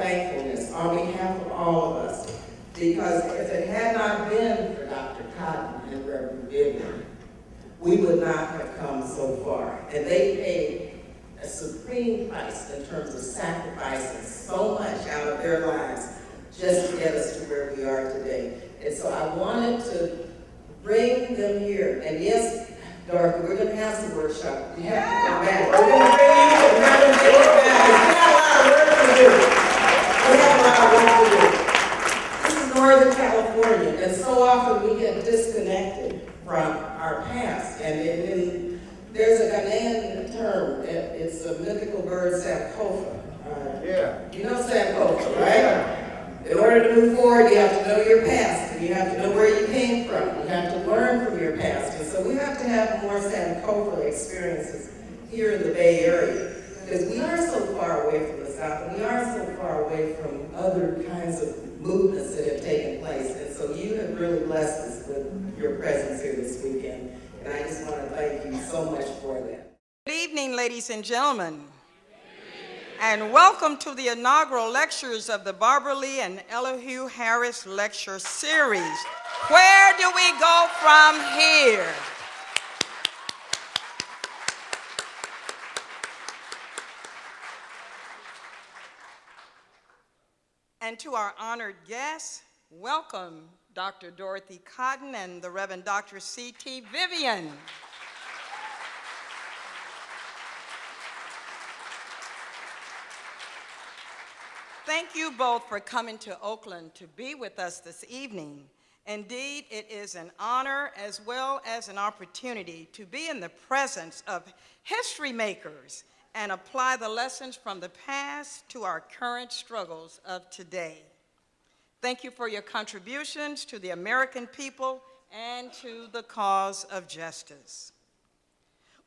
thankfulness on behalf of all of us, because if it had not been for Dr. Cotton and Reverend Vivian, we would not have come so far. And they paid a supreme price in terms of sacrificing so much out of their lives just to get us to where we are today. And so I wanted to bring them here. And yes, Dorothy, we're going to have some workshop. We have to come back. We're going to bring you here. We're not going to get back. We have a lot of work to do. We have a lot of work to do. This is Northern California, and so often we get disconnected from our past. And there's a Ghanaian term. It's a mythical bird, Sankofa. You know Sankofa, right? In order to move forward, you have to know your past, and you have to know where you came from. You have to learn from your past. And so we have to have more Sankofa experiences here in the Bay Area, because we are so far away from the South, and we are so far away from other kinds of movements that have taken place. And so you have really blessed us with your presence here this weekend. And I just want to thank you so much for that. Good evening, ladies and gentlemen, and welcome to the inaugural lectures of the Barbara Lee and Elihu Harris Lecture Series. Where do we go from here? And to our honored guests, welcome Dr. Dorothy Cotton and the Reverend Dr. CT Vivian. Thank you both for coming to Oakland to be with us this evening. Indeed, it is an honor as well as an opportunity to be in the presence of history makers and apply the lessons from the past to our current struggles of today. Thank you for your contributions to the American people and to the cause of justice.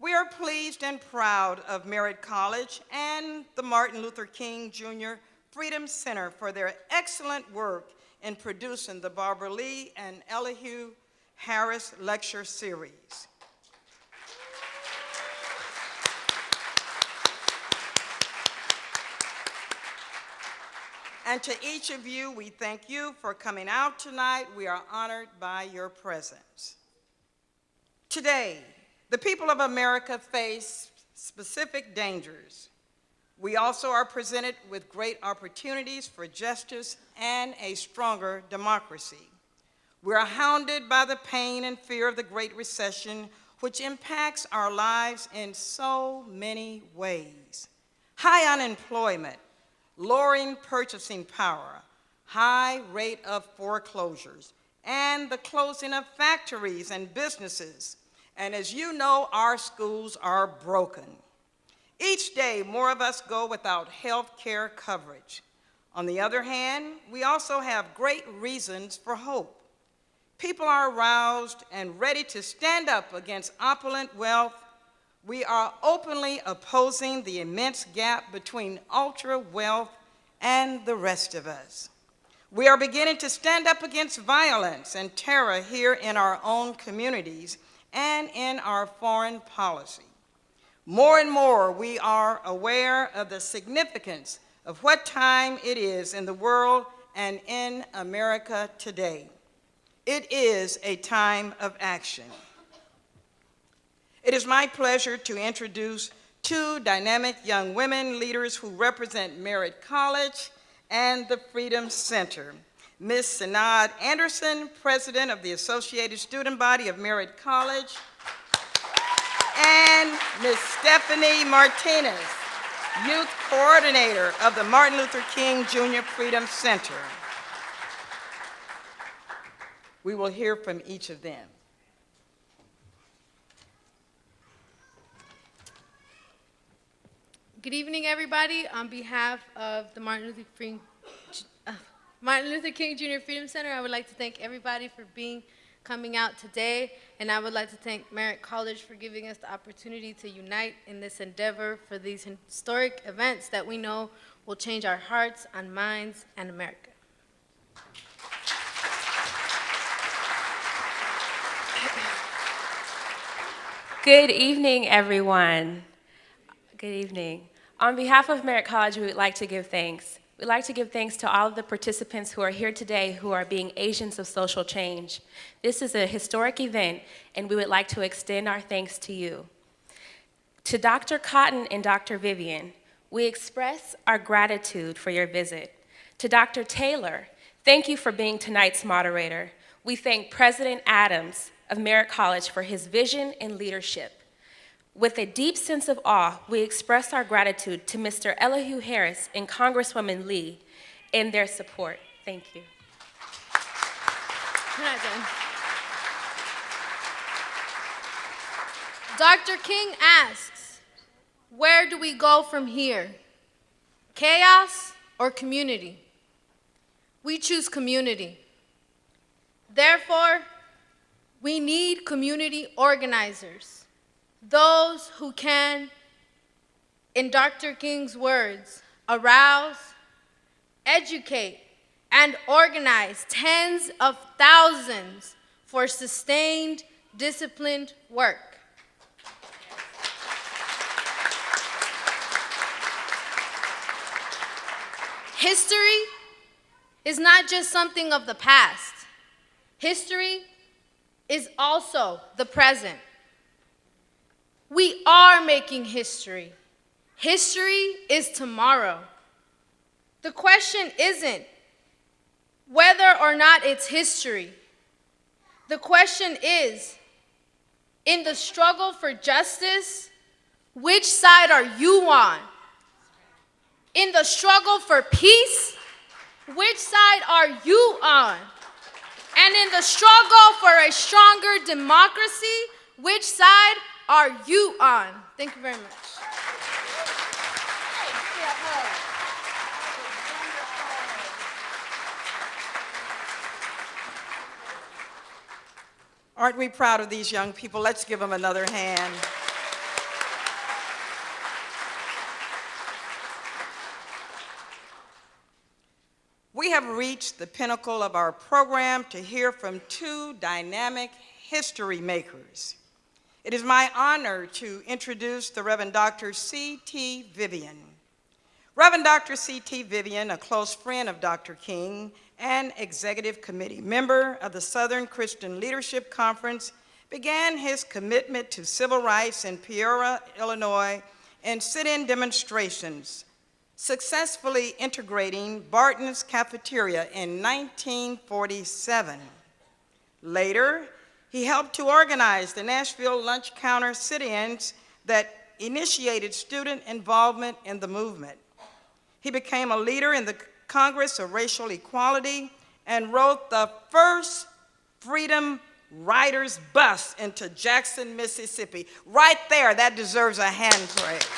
We are pleased and proud of Merritt College and the Martin Luther King Jr. Freedom Center for their excellent work in producing the Barbara Lee and Elihu Harris Lecture Series. And to each of you, we thank you for coming out tonight. We are honored by your presence. Today, the people of America face specific dangers. We also are presented with great opportunities for justice and a stronger democracy. We are hounded by the pain and fear of the Great Recession, which impacts our lives in so many ways. High unemployment, lowering purchasing power, high rate of foreclosures, and the closing of factories and businesses. And as you know, our schools are broken. Each day, more of us go without health care coverage. On the other hand, we also have great reasons for hope. People are aroused and ready to stand up against opulent wealth. We are openly opposing the immense gap between ultra wealth and the rest of us. We are beginning to stand up against violence and terror here in our own communities and in our foreign policy. More and more, we are aware of the significance of what time it is in the world and in America today. It is a time of action. It is my pleasure to introduce two dynamic young women leaders who represent Merritt College and the Freedom Center. Ms. Sinad Anderson, President of the Associated Student Body of Merritt College, and Ms. Stephanie Martinez, Youth Coordinator of the Martin Luther King Jr. Freedom Center. We will hear from each of them. Good evening, everybody. On behalf of the Martin Luther King Jr. Freedom Center, I would like to thank everybody for coming out today, and I would like to thank Merritt College for giving us the opportunity to unite in this endeavor for these historic events that we know will change our hearts and minds and America. Good evening, everyone. Good evening. On behalf of Merritt College, we would like to give thanks. We'd like to give thanks to all of the participants who are here today who are being agents of social change. This is a historic event, and we would like to extend our thanks to you. To Dr. Cotton and Dr. Vivian, we express our gratitude for your visit. To Dr. Taylor, thank you for being tonight's moderator. We thank President Adams of Merritt College for his vision and leadership. With a deep sense of awe, we express our gratitude to Mr. Elihu Harris and Congresswoman Lee and their support. Thank you. We're not done. Dr. King asks, where do we go from here? Chaos or community? We choose community. Therefore, we need community organizers, those who can, in Dr. King's words, arouse, educate, and organize tens of thousands for sustained, disciplined work. History is not just something of the past. History is also the present. We are making history. History is tomorrow. The question isn't whether or not it's history. The question is, in the struggle for justice, which side are you on? In the struggle for peace, which side are you on? And in the struggle for a stronger democracy, which side are you on? Thank you very much. Aren't we proud of these young people? Let's give them another hand. We have reached the pinnacle of our program to hear from two dynamic history makers. It is my honor to introduce the Reverend Dr. CT Vivian. Reverend Dr. CT Vivian, a close friend of Dr. King and executive committee member of the Southern Christian Leadership Conference, began his commitment to civil rights in Peoria, Illinois, in sit-in demonstrations, successfully integrating Barton's Cafeteria in 1947. Later, he helped to organize the Nashville Lunch Counter sit-ins that initiated student involvement in the movement. He became a leader in the Congress of Racial Equality and wrote the first Freedom Riders bus into Jackson, Mississippi. Right there, that deserves a hand praise.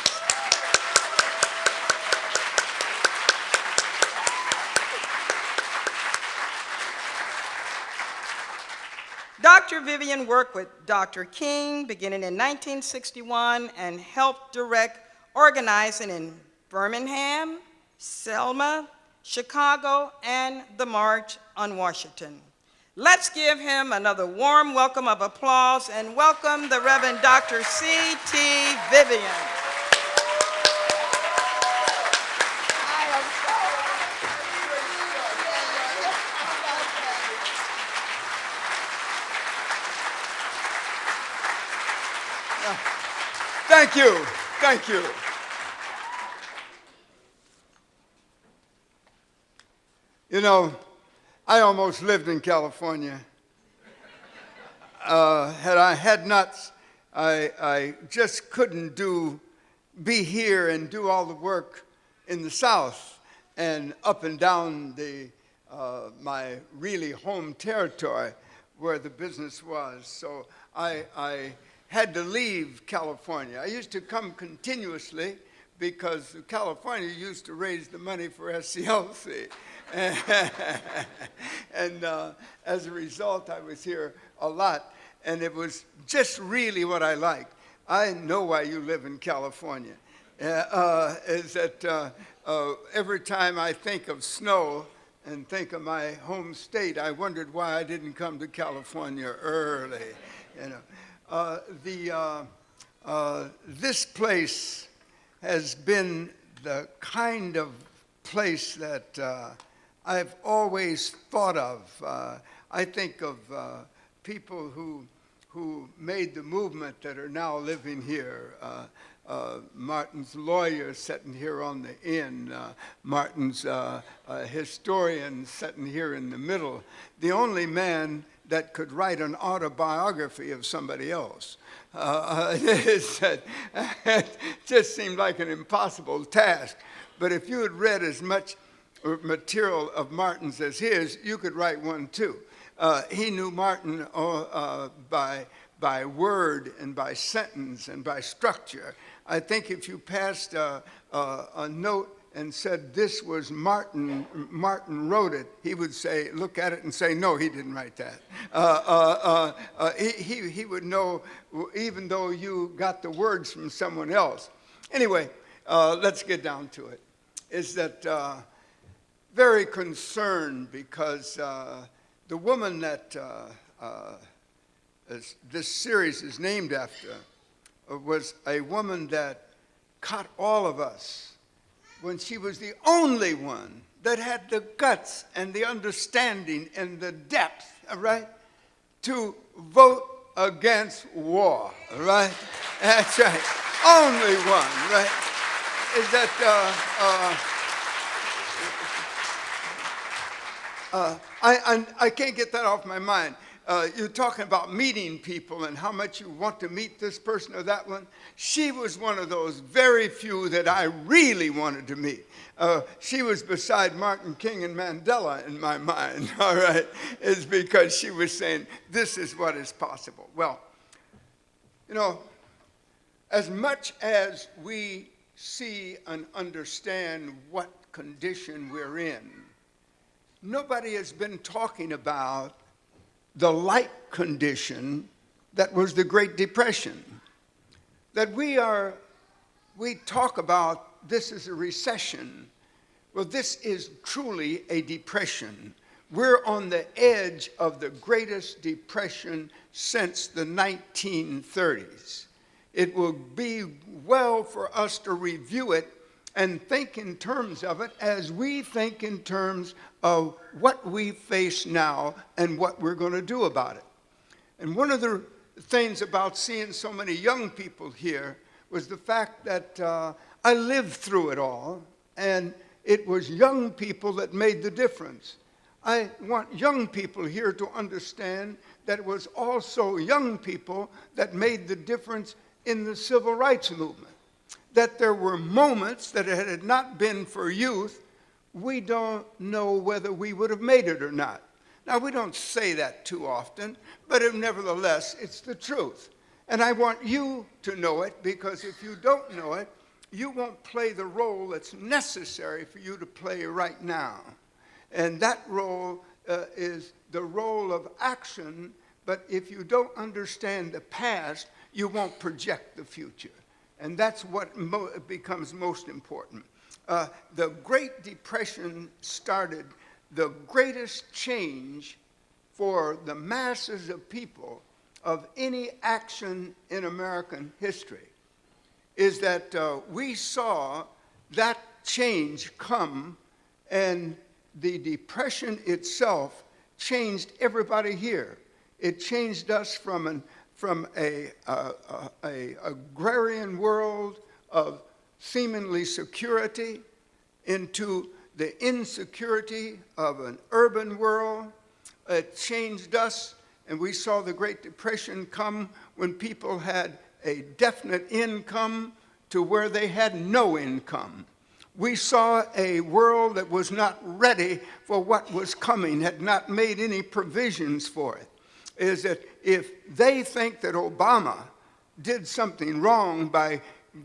Dr. Vivian worked with Dr. King beginning in 1961 and helped direct organizing in Birmingham, Selma, Chicago, and the March on Washington. Let's give him another warm welcome of applause and welcome the Reverend Dr. CT Vivian. Thank you. Thank you. You know, I almost lived in California. I just couldn't be here and do all the work in the South and up and down my really home territory where the business was. So I had to leave California. I used to come continuously because California used to raise the money for SCLC. And as a result, I was here a lot, and it was just really what I liked. I know why you live in California, is that every time I think of snow and think of my home state, I wondered why I didn't come to California early, you know. This place has been the kind of place that I've always thought of. I think of people who made the movement that are now living here. Martin's lawyer sitting here on the end, Martin's historian sitting here in the middle, the only man that could write an autobiography of somebody else. It just seemed like an impossible task. But if you had read as much material of Martin's as his, you could write one too. He knew Martin by word and by sentence and by structure. I think if you passed a note and said this was Martin wrote it, he would say, look at it and say, no, he didn't write that. He would know, even though you got the words from someone else. Anyway, let's get down to it. Is that very concerned because the woman that this series is named after was a woman that caught all of us when she was the only one that had the guts and the understanding and the depth, all right, to vote against war, all right? That's right. Only one, right? Is that I can't get that off my mind. You're talking about meeting people and how much you want to meet this person or that one. She was one of those very few that I really wanted to meet. She was beside Martin King and Mandela in my mind, all right? It's because she was saying, this is what is possible. Well, you know, as much as we see and understand what condition we're in, nobody has been talking about the like condition that was the Great Depression. That we talk about this is a recession. Well, this is truly a depression. We're on the edge of the greatest depression since the 1930s. It will be well for us to review it and think in terms of it as we think in terms of what we face now and what we're going to do about it. And one of the things about seeing so many young people here was the fact that I lived through it all, and it was young people that made the difference. I want young people here to understand that it was also young people that made the difference in the civil rights movement. That there were moments that had it not been for youth, we don't know whether we would have made it or not. Now, we don't say that too often, but nevertheless, it's the truth. And I want you to know it, because if you don't know it, you won't play the role that's necessary for you to play right now. And that role is the role of action, but if you don't understand the past, you won't project the future. And that's what becomes most important. The Great Depression started the greatest change for the masses of people of any action in American history. Is that we saw that change come, and the Depression itself changed everybody here. It changed us from a agrarian world of seemingly security into the insecurity of an urban world. It changed us, and we saw the Great Depression come when people had a definite income to where they had no income. We saw a world that was not ready for what was coming, had not made any provisions for it. Is that if they think that Obama did something wrong by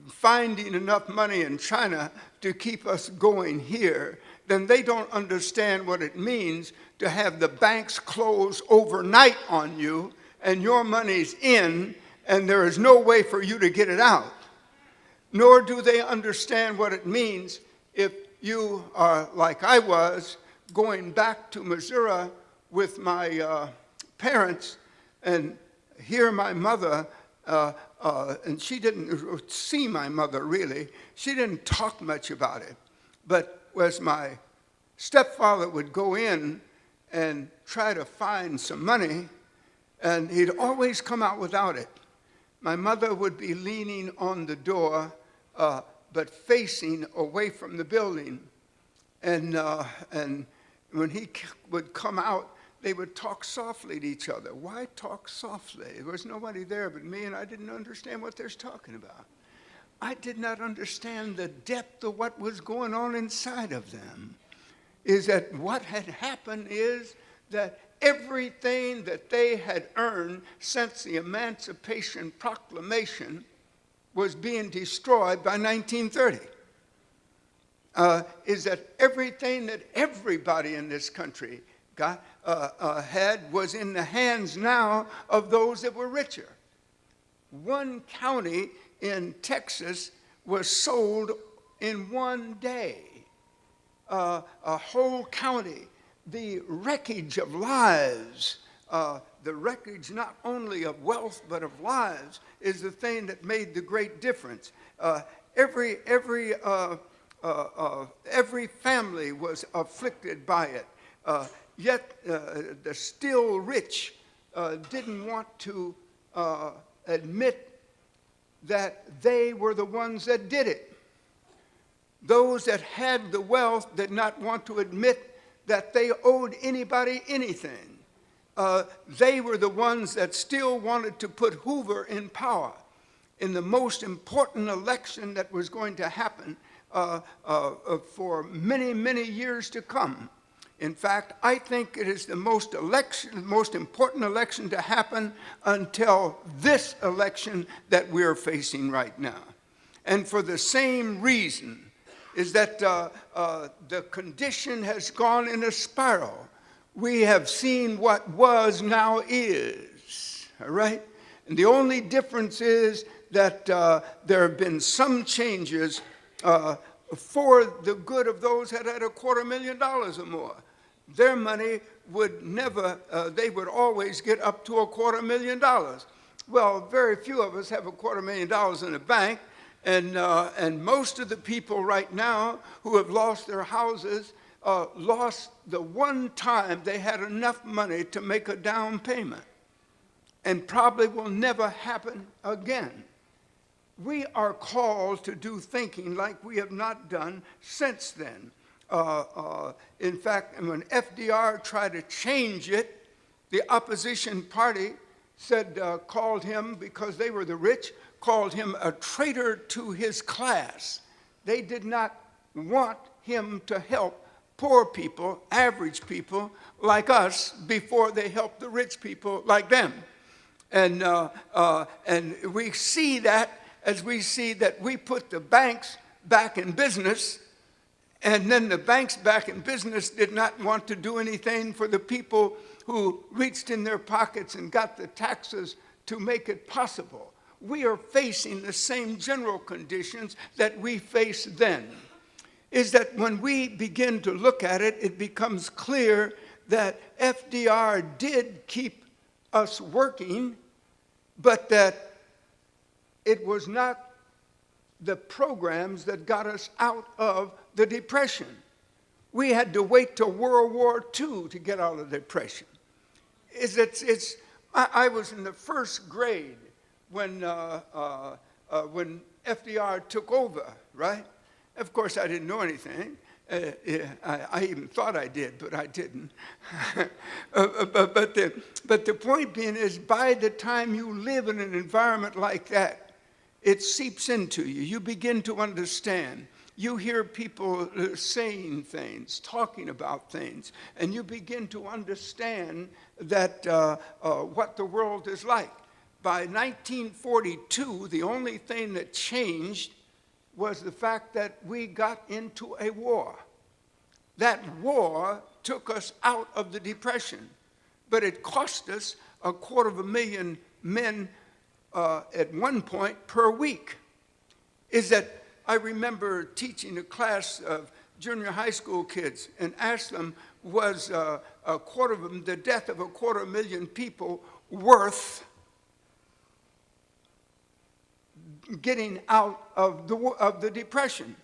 finding enough money in China to keep us going here, then they don't understand what it means to have the banks close overnight on you and your money's in and there is no way for you to get it out. Nor do they understand what it means if you are, like I was, going back to Missouri with my parents and hear my mother, and she didn't see my mother really. She didn't talk much about it. But was my stepfather would go in and try to find some money, and he'd always come out without it. My mother would be leaning on the door, but facing away from the building. And when he would come out, they would talk softly to each other. Why talk softly? There was nobody there but me, and I didn't understand what they're talking about. I did not understand the depth of what was going on inside of them. Is that what had happened is that everything that they had earned since the Emancipation Proclamation was being destroyed by 1930. Is that everything that everybody in this country had was in the hands now of those that were richer. One county in Texas was sold in one day. A whole county. The wreckage of lives, the wreckage not only of wealth but of lives, is the thing that made the great difference. Every family was afflicted by it. Yet the still rich didn't want to admit that they were the ones that did it. Those that had the wealth did not want to admit that they owed anybody anything. They were the ones that still wanted to put Hoover in power in the most important election that was going to happen for many, many years to come. In fact, I think it is the most important election to happen until this election that we're facing right now. And for the same reason, is that the condition has gone in a spiral. We have seen what was now is, all right? And the only difference is that there have been some changes for the good of those that had $250,000 or more. Their money would never, they would always get up to $250,000. Well, very few of us have $250,000 in the bank. And most of the people right now who have lost their houses lost the one time they had enough money to make a down payment, and probably will never happen again. We are called to do thinking like we have not done since then. In fact, when FDR tried to change it, the opposition party said, called him, because they were the rich, called him a traitor to his class. They did not want him to help poor people, average people like us, before they helped the rich people like them. And we see that as we see that we put the banks back in business, and then the banks back in business did not want to do anything for the people who reached in their pockets and got the taxes to make it possible. We are facing the same general conditions that we faced then. Is that when we begin to look at it, it becomes clear that FDR did keep us working, but that it was not the programs that got us out of the Depression. We had to wait till World War II to get out of the Depression. I was in the first grade when FDR took over, right? Of course, I didn't know anything. I even thought I did, but I didn't. But the point being is, by the time you live in an environment like that, it seeps into you. You begin to understand. You hear people saying things, talking about things, and you begin to understand that what the world is like. By 1942, the only thing that changed was the fact that we got into a war. That war took us out of the Depression, but it cost us 250,000 men at one point per week. Is that I remember teaching a class of junior high school kids and asked them, was the death of 250,000 people worth getting out of the Depression?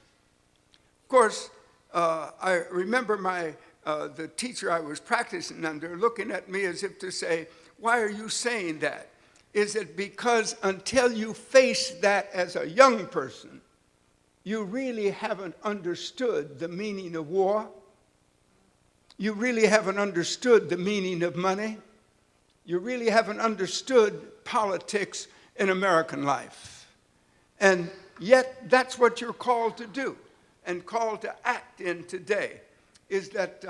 Of course, I remember the teacher I was practicing under looking at me as if to say, why are you saying that? Is it because until you face that as a young person, you really haven't understood the meaning of war? You really haven't understood the meaning of money? You really haven't understood politics in American life. And yet, that's what you're called to do and called to act in today, is that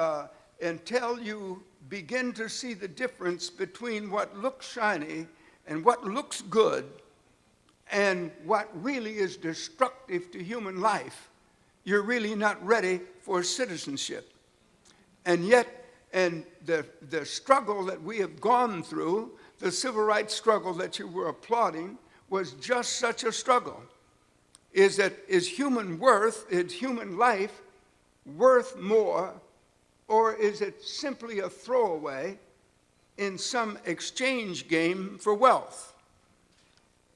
until you begin to see the difference between what looks shiny and what looks good and what really is destructive to human life, you're really not ready for citizenship. And yet, and the struggle that we have gone through, the civil rights struggle that you were applauding, was just such a struggle. Is human life worth more, or is it simply a throwaway in some exchange game for wealth?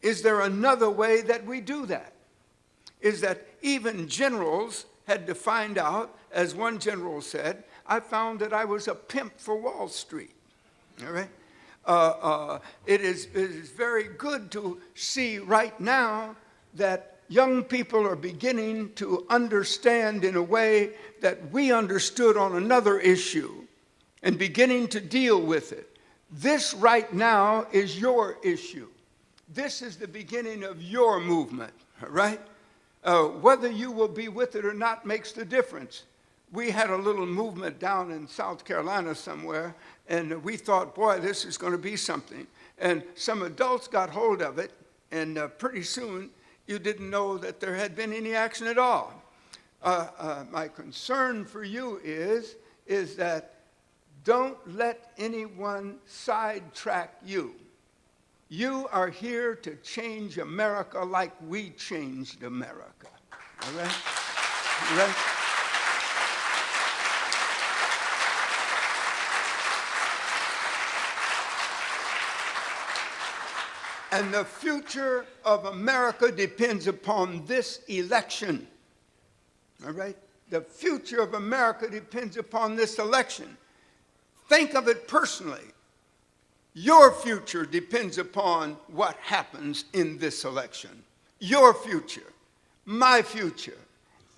Is there another way that we do that? Is that even generals had to find out, as one general said, I found that I was a pimp for Wall Street. All right? It is very good to see right now that young people are beginning to understand in a way that we understood on another issue and beginning to deal with it. This right now is your issue. This is the beginning of your movement, all right? Whether you will be with it or not makes the difference. We had a little movement down in South Carolina somewhere, and we thought, boy, this is going to be something. And some adults got hold of it, and pretty soon you didn't know that there had been any action at all. My concern for you is that don't let anyone sidetrack you. You are here to change America like we changed America. All right? All right? And the future of America depends upon this election. All right? The future of America depends upon this election. Think of it personally. Your future depends upon what happens in this election. Your future, my future,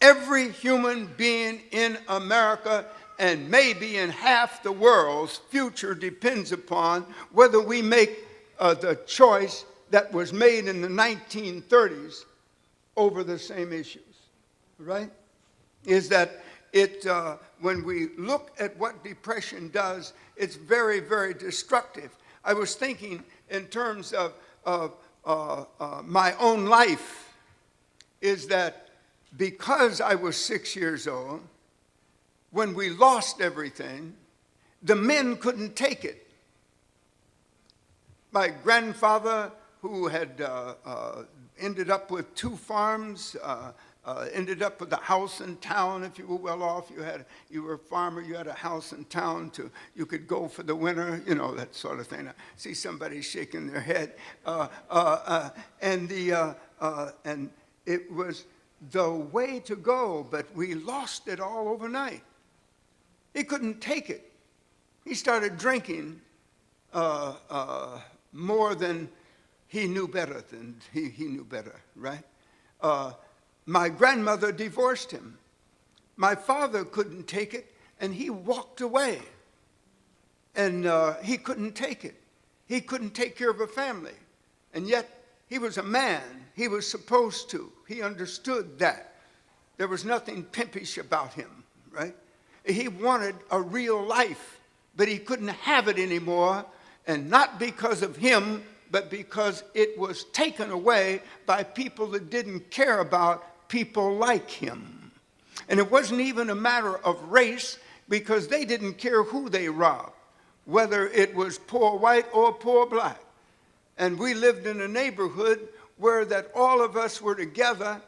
every human being in America and maybe in half the world's future depends upon whether we make the choice that was made in the 1930s over the same issues, right? Is that when we look at what depression does, it's very, very destructive. I was thinking in terms of my own life, is that because I was 6 years old, when we lost everything, the men couldn't take it. My grandfather, who had ended up with 2 farms, ended up with a house in town. If you were well off, you were a farmer, you had a house in town you could go for the winter, you know, that sort of thing. I see somebody shaking their head. And it was the way to go, but we lost it all overnight. He couldn't take it. He started drinking more than he knew better, he knew better, right? My grandmother divorced him. My father couldn't take it, and he walked away. And he couldn't take it. He couldn't take care of a family. And yet, he was a man. He was supposed to. He understood that. There was nothing pimpish about him, right? He wanted a real life, but he couldn't have it anymore, and not because of him, but because it was taken away by people that didn't care about people like him. And it wasn't even a matter of race, because they didn't care who they robbed, whether it was poor white or poor black. And we lived in a neighborhood where that all of us were together,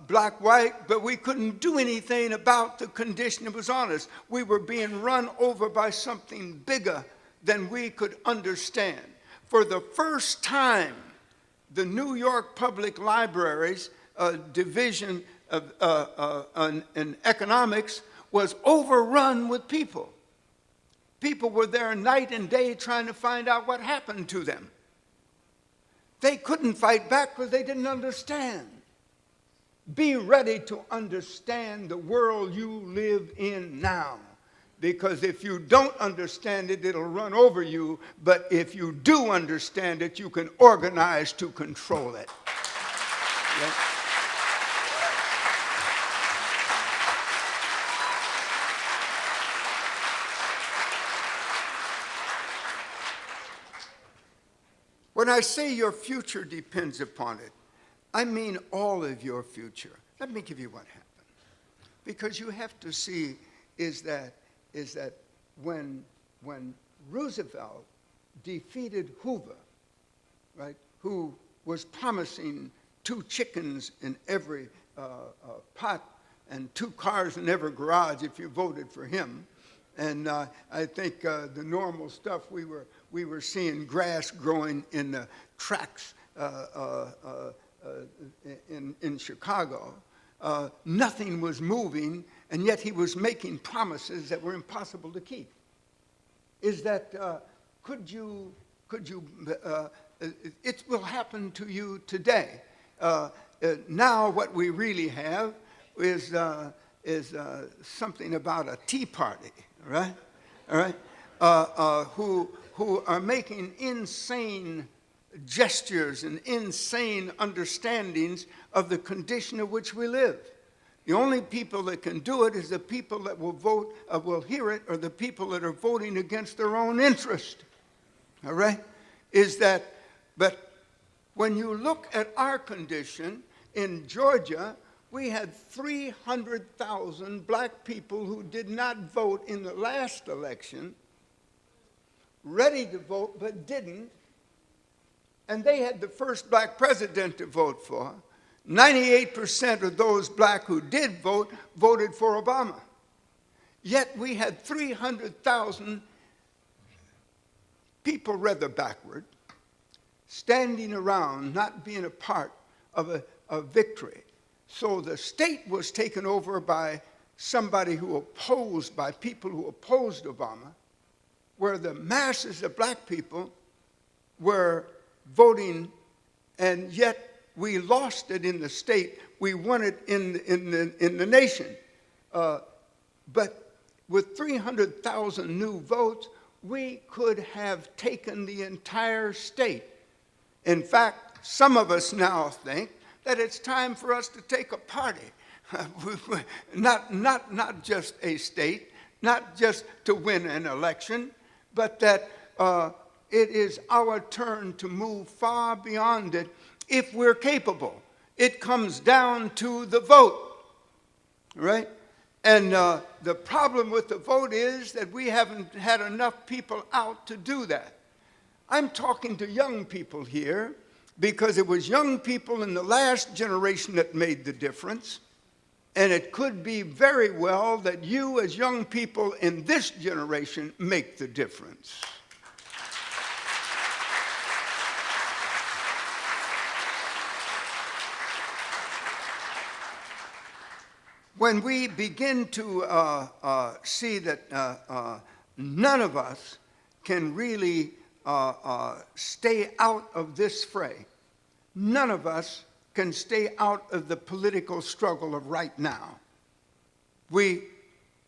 black, white, but we couldn't do anything about the condition that was on us. We were being run over by something bigger than we could understand. For the first time, the New York Public Library's division in economics was overrun with people. People were there night and day trying to find out what happened to them. They couldn't fight back because they didn't understand. Be ready to understand the world you live in now. Because if you don't understand it, it'll run over you. But if you do understand it, you can organize to control it. Yeah. When I say your future depends upon it, I mean all of your future. Let me give you what happened. Because you have to see is that when Roosevelt defeated Hoover, right, who was promising 2 chickens in every pot and 2 cars in every garage if you voted for him, and I think the normal stuff we were seeing grass growing in the tracks in Chicago. Nothing was moving, and yet he was making promises that were impossible to keep. Is that could you it will happen to you today. Now what we really have is something about a tea party, right? All right, who are making insane gestures and insane understandings of the condition in which we live. The only people that can do it is the people that will vote, will hear it, or the people that are voting against their own interest. All right? But when you look at our condition in Georgia, we had 300,000 black people who did not vote in the last election, ready to vote but didn't, and they had the first black president to vote for. 98% of those black who did vote voted for Obama. Yet we had 300,000 people, rather backward, standing around, not being a part of a victory. So the state was taken over by somebody by people who opposed Obama, where the masses of black people were voting, and yet we lost it in the state. We won it in the nation. But with 300,000 new votes, we could have taken the entire state. In fact, some of us now think that it's time for us to take a party. Not just a state, not just to win an election, but that it is our turn to move far beyond it if we're capable. It comes down to the vote, right? And the problem with the vote is that we haven't had enough people out to do that. I'm talking to young people here because it was young people in the last generation that made the difference. And it could be very well that you as young people in this generation make the difference. When we begin to see that none of us can really stay out of this fray, none of us can stay out of the political struggle of right now.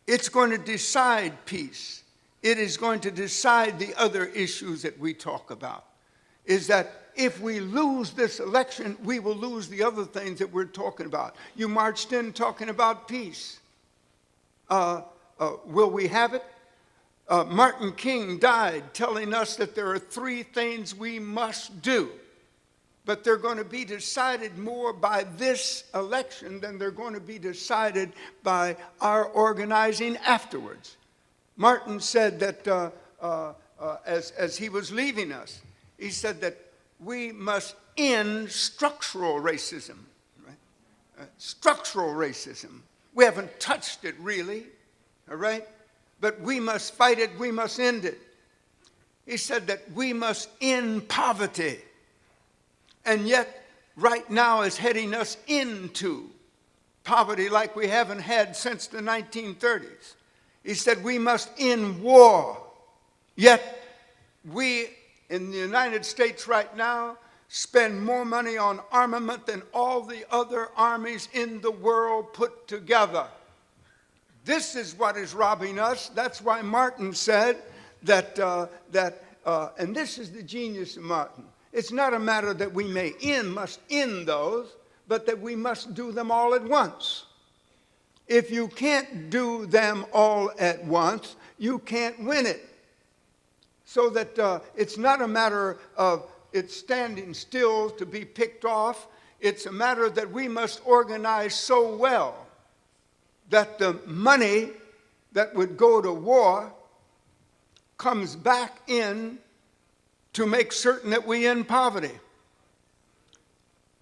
It's going to decide peace. It is going to decide the other issues that we talk about. Is that if we lose this election, we will lose the other things that we're talking about. You marched in talking about peace. Will we have it? Martin King died telling us that there are 3 things we must do. But they're going to be decided more by this election than they're going to be decided by our organizing afterwards. Martin said that as he was leaving us, he said that we must end structural racism. Right? Structural racism. We haven't touched it really, all right? But we must fight it, we must end it. He said that we must end poverty. And yet, right now is heading us into poverty like we haven't had since the 1930s. He said we must end war. Yet we in the United States right now spend more money on armament than all the other armies in the world put together. This is what is robbing us. That's why Martin said that, and this is the genius of Martin. It's not a matter that we must end those, but that we must do them all at once. If you can't do them all at once, you can't win it. So that it's not a matter of it standing still to be picked off. It's a matter that we must organize so well that the money that would go to war comes back in to make certain that we end poverty.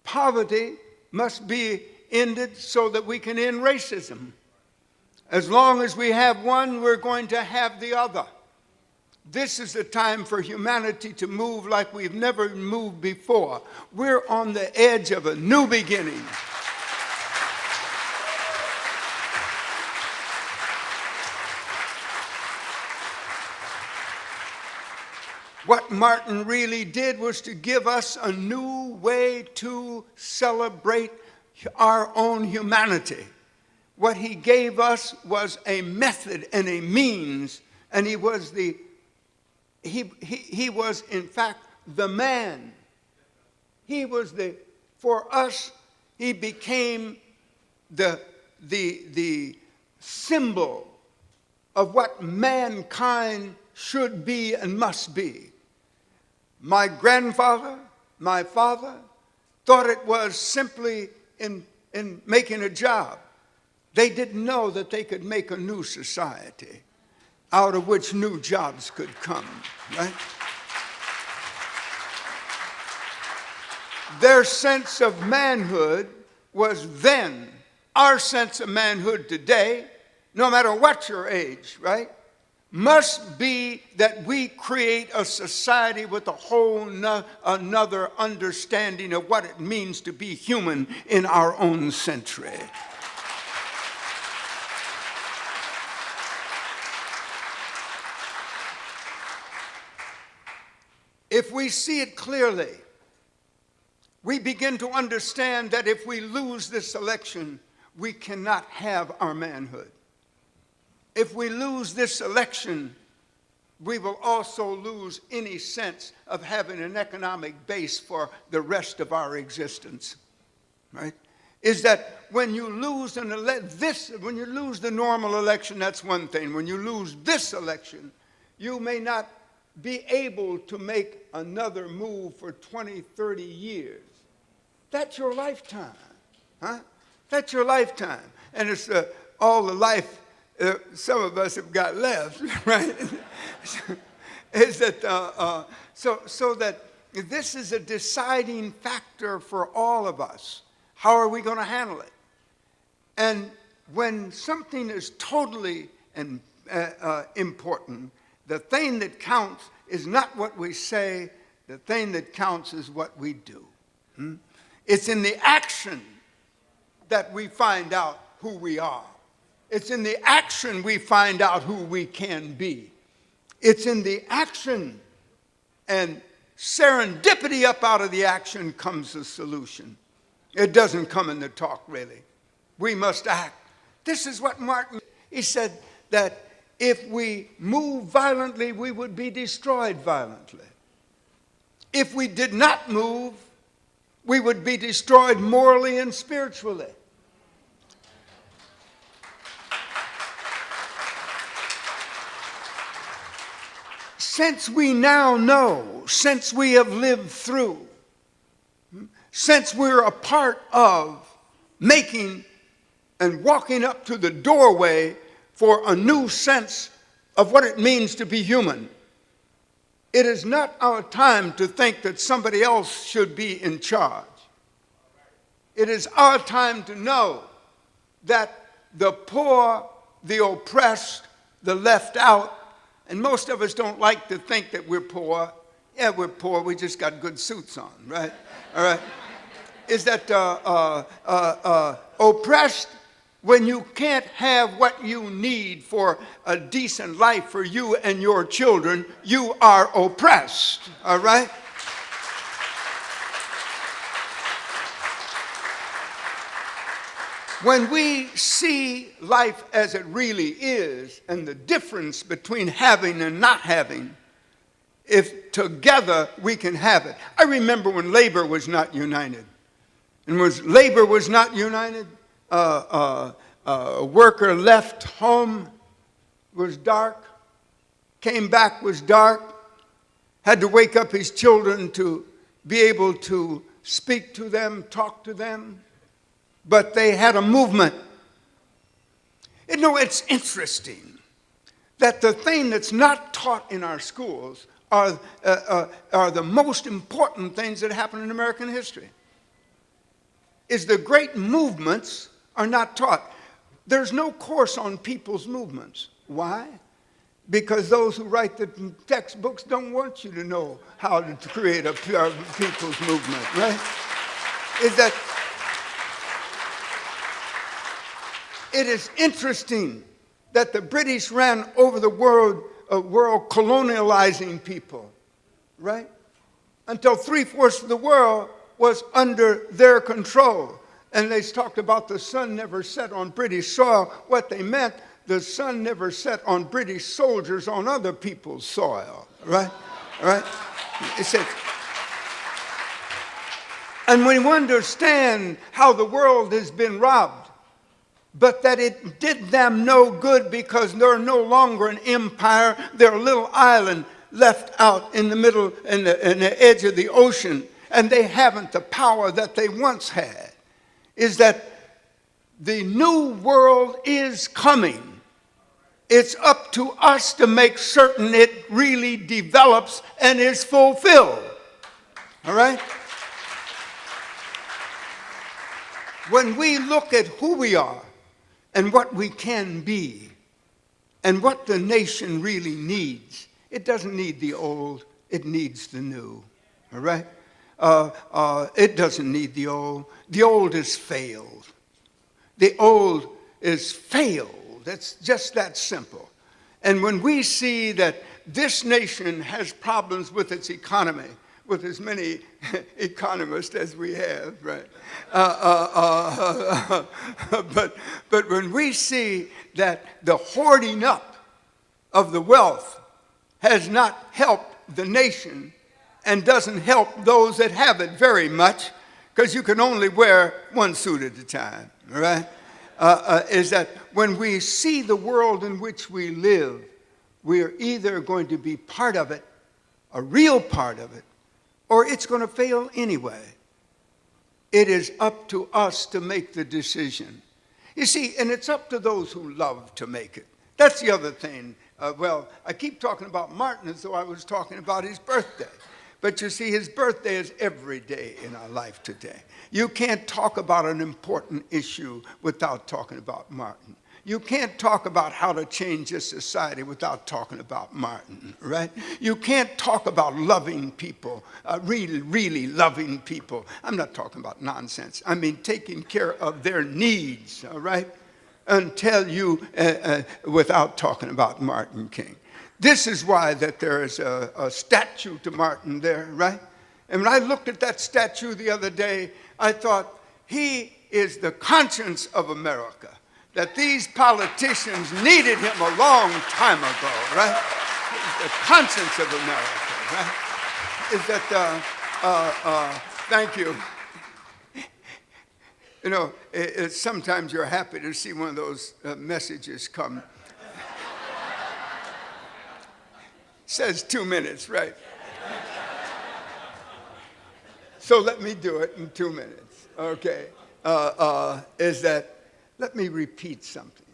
Poverty must be ended so that we can end racism. As long as we have one, we're going to have the other. This is a time for humanity to move like we've never moved before. We're on the edge of a new beginning. What Martin really did was to give us a new way to celebrate our own humanity. What he gave us was a method and a means, and he was in fact the man. For us, he became the symbol of what mankind should be and must be. My grandfather, my father, thought it was simply in making a job. They didn't know that they could make a new society out of which new jobs could come, right? Their sense of manhood was then. Our sense of manhood today, no matter what your age, right, must be that we create a society with a whole another understanding of what it means to be human in our own century. If we see it clearly, we begin to understand that if we lose this election, we cannot have our manhood. If we lose this election, we will also lose any sense of having an economic base for the rest of our existence, right? Is that when you lose when you lose the normal election, that's one thing. When you lose this election, you may not be able to make another move for 20, 30 years. That's your lifetime, huh? That's your lifetime. And it's all the life some of us have got left, right? Is that so that this is a deciding factor for all of us. How are we going to handle it? And when something is totally important, the thing that counts is not what we say. The thing that counts is what we do. It's in the action that we find out who we are. It's in the action we find out who we can be. It's in the action, and serendipity up out of the action comes the solution. It doesn't come in the talk, really. We must act. This is what Martin, he said that if we move violently, we would be destroyed violently. If we did not move, we would be destroyed morally and spiritually. Since we now know, since we have lived through, since we're a part of making and walking up to the doorway for a new sense of what it means to be human, it is not our time to think that somebody else should be in charge. It is our time to know that the poor, the oppressed, the left out, and most of us don't like to think that we're poor. Yeah, we're poor. We just got good suits on, right? All right. Is that oppressed when you can't have what you need for a decent life for you and your children, you are oppressed, all right? When we see life as it really is and the difference between having and not having, if together we can have it. I remember when labor was not united. And when labor was not united, a worker left home, was dark, came back, was dark, had to wake up his children to be able to speak to them, talk to them. But they had a movement. You know, it's interesting that the thing that's not taught in our schools are the most important things that happen in American history. Is the great movements are not taught. There's no course on people's movements. Why? Because those who write the textbooks don't want you to know how to create a people's movement, right? Is that it is interesting that the British ran over the world colonializing people, right? Until 3/4 of the world was under their control. And they talked about the sun never set on British soil. What they meant, the sun never set on British soldiers on other people's soil, right? All right? It says, and we understand how the world has been robbed, but that it did them no good because they're no longer an empire. They're a little island left out in the middle, in the edge of the ocean, and they haven't the power that they once had. Is that the new world is coming. It's up to us to make certain it really develops and is fulfilled. All right? When we look at who we are and what we can be and what the nation really needs, it doesn't need the old, it needs the new. All right? It doesn't need the old. The old is failed. The old is failed. It's just that simple. And when we see that this nation has problems with its economy, with as many economists as we have, right? But when we see that the hoarding up of the wealth has not helped the nation and doesn't help those that have it very much, because you can only wear one suit at a time, all right? Is that when we see the world in which we live, we're either going to be part of it, a real part of it, or it's going to fail anyway. It is up to us to make the decision. You see, and it's up to those who love to make it. That's the other thing. Well, I keep talking about Martin as though I was talking about his birthday. But you see, his birthday is every day in our life today. You can't talk about an important issue without talking about Martin. You can't talk about how to change this society without talking about Martin, right? You can't talk about loving people, really, really loving people. I'm not talking about nonsense. I mean taking care of their needs, all right? Until you, without talking about Martin King. This is why that there is a statue to Martin there, right? And when I looked at that statue the other day, I thought, he is the conscience of America. That these politicians needed him a long time ago, right? The conscience of America, right? Is that, thank you. You know, sometimes you're happy to see one of those messages come. Says 2 minutes, right? So let me do it in 2 minutes, okay? Is that, let me repeat something.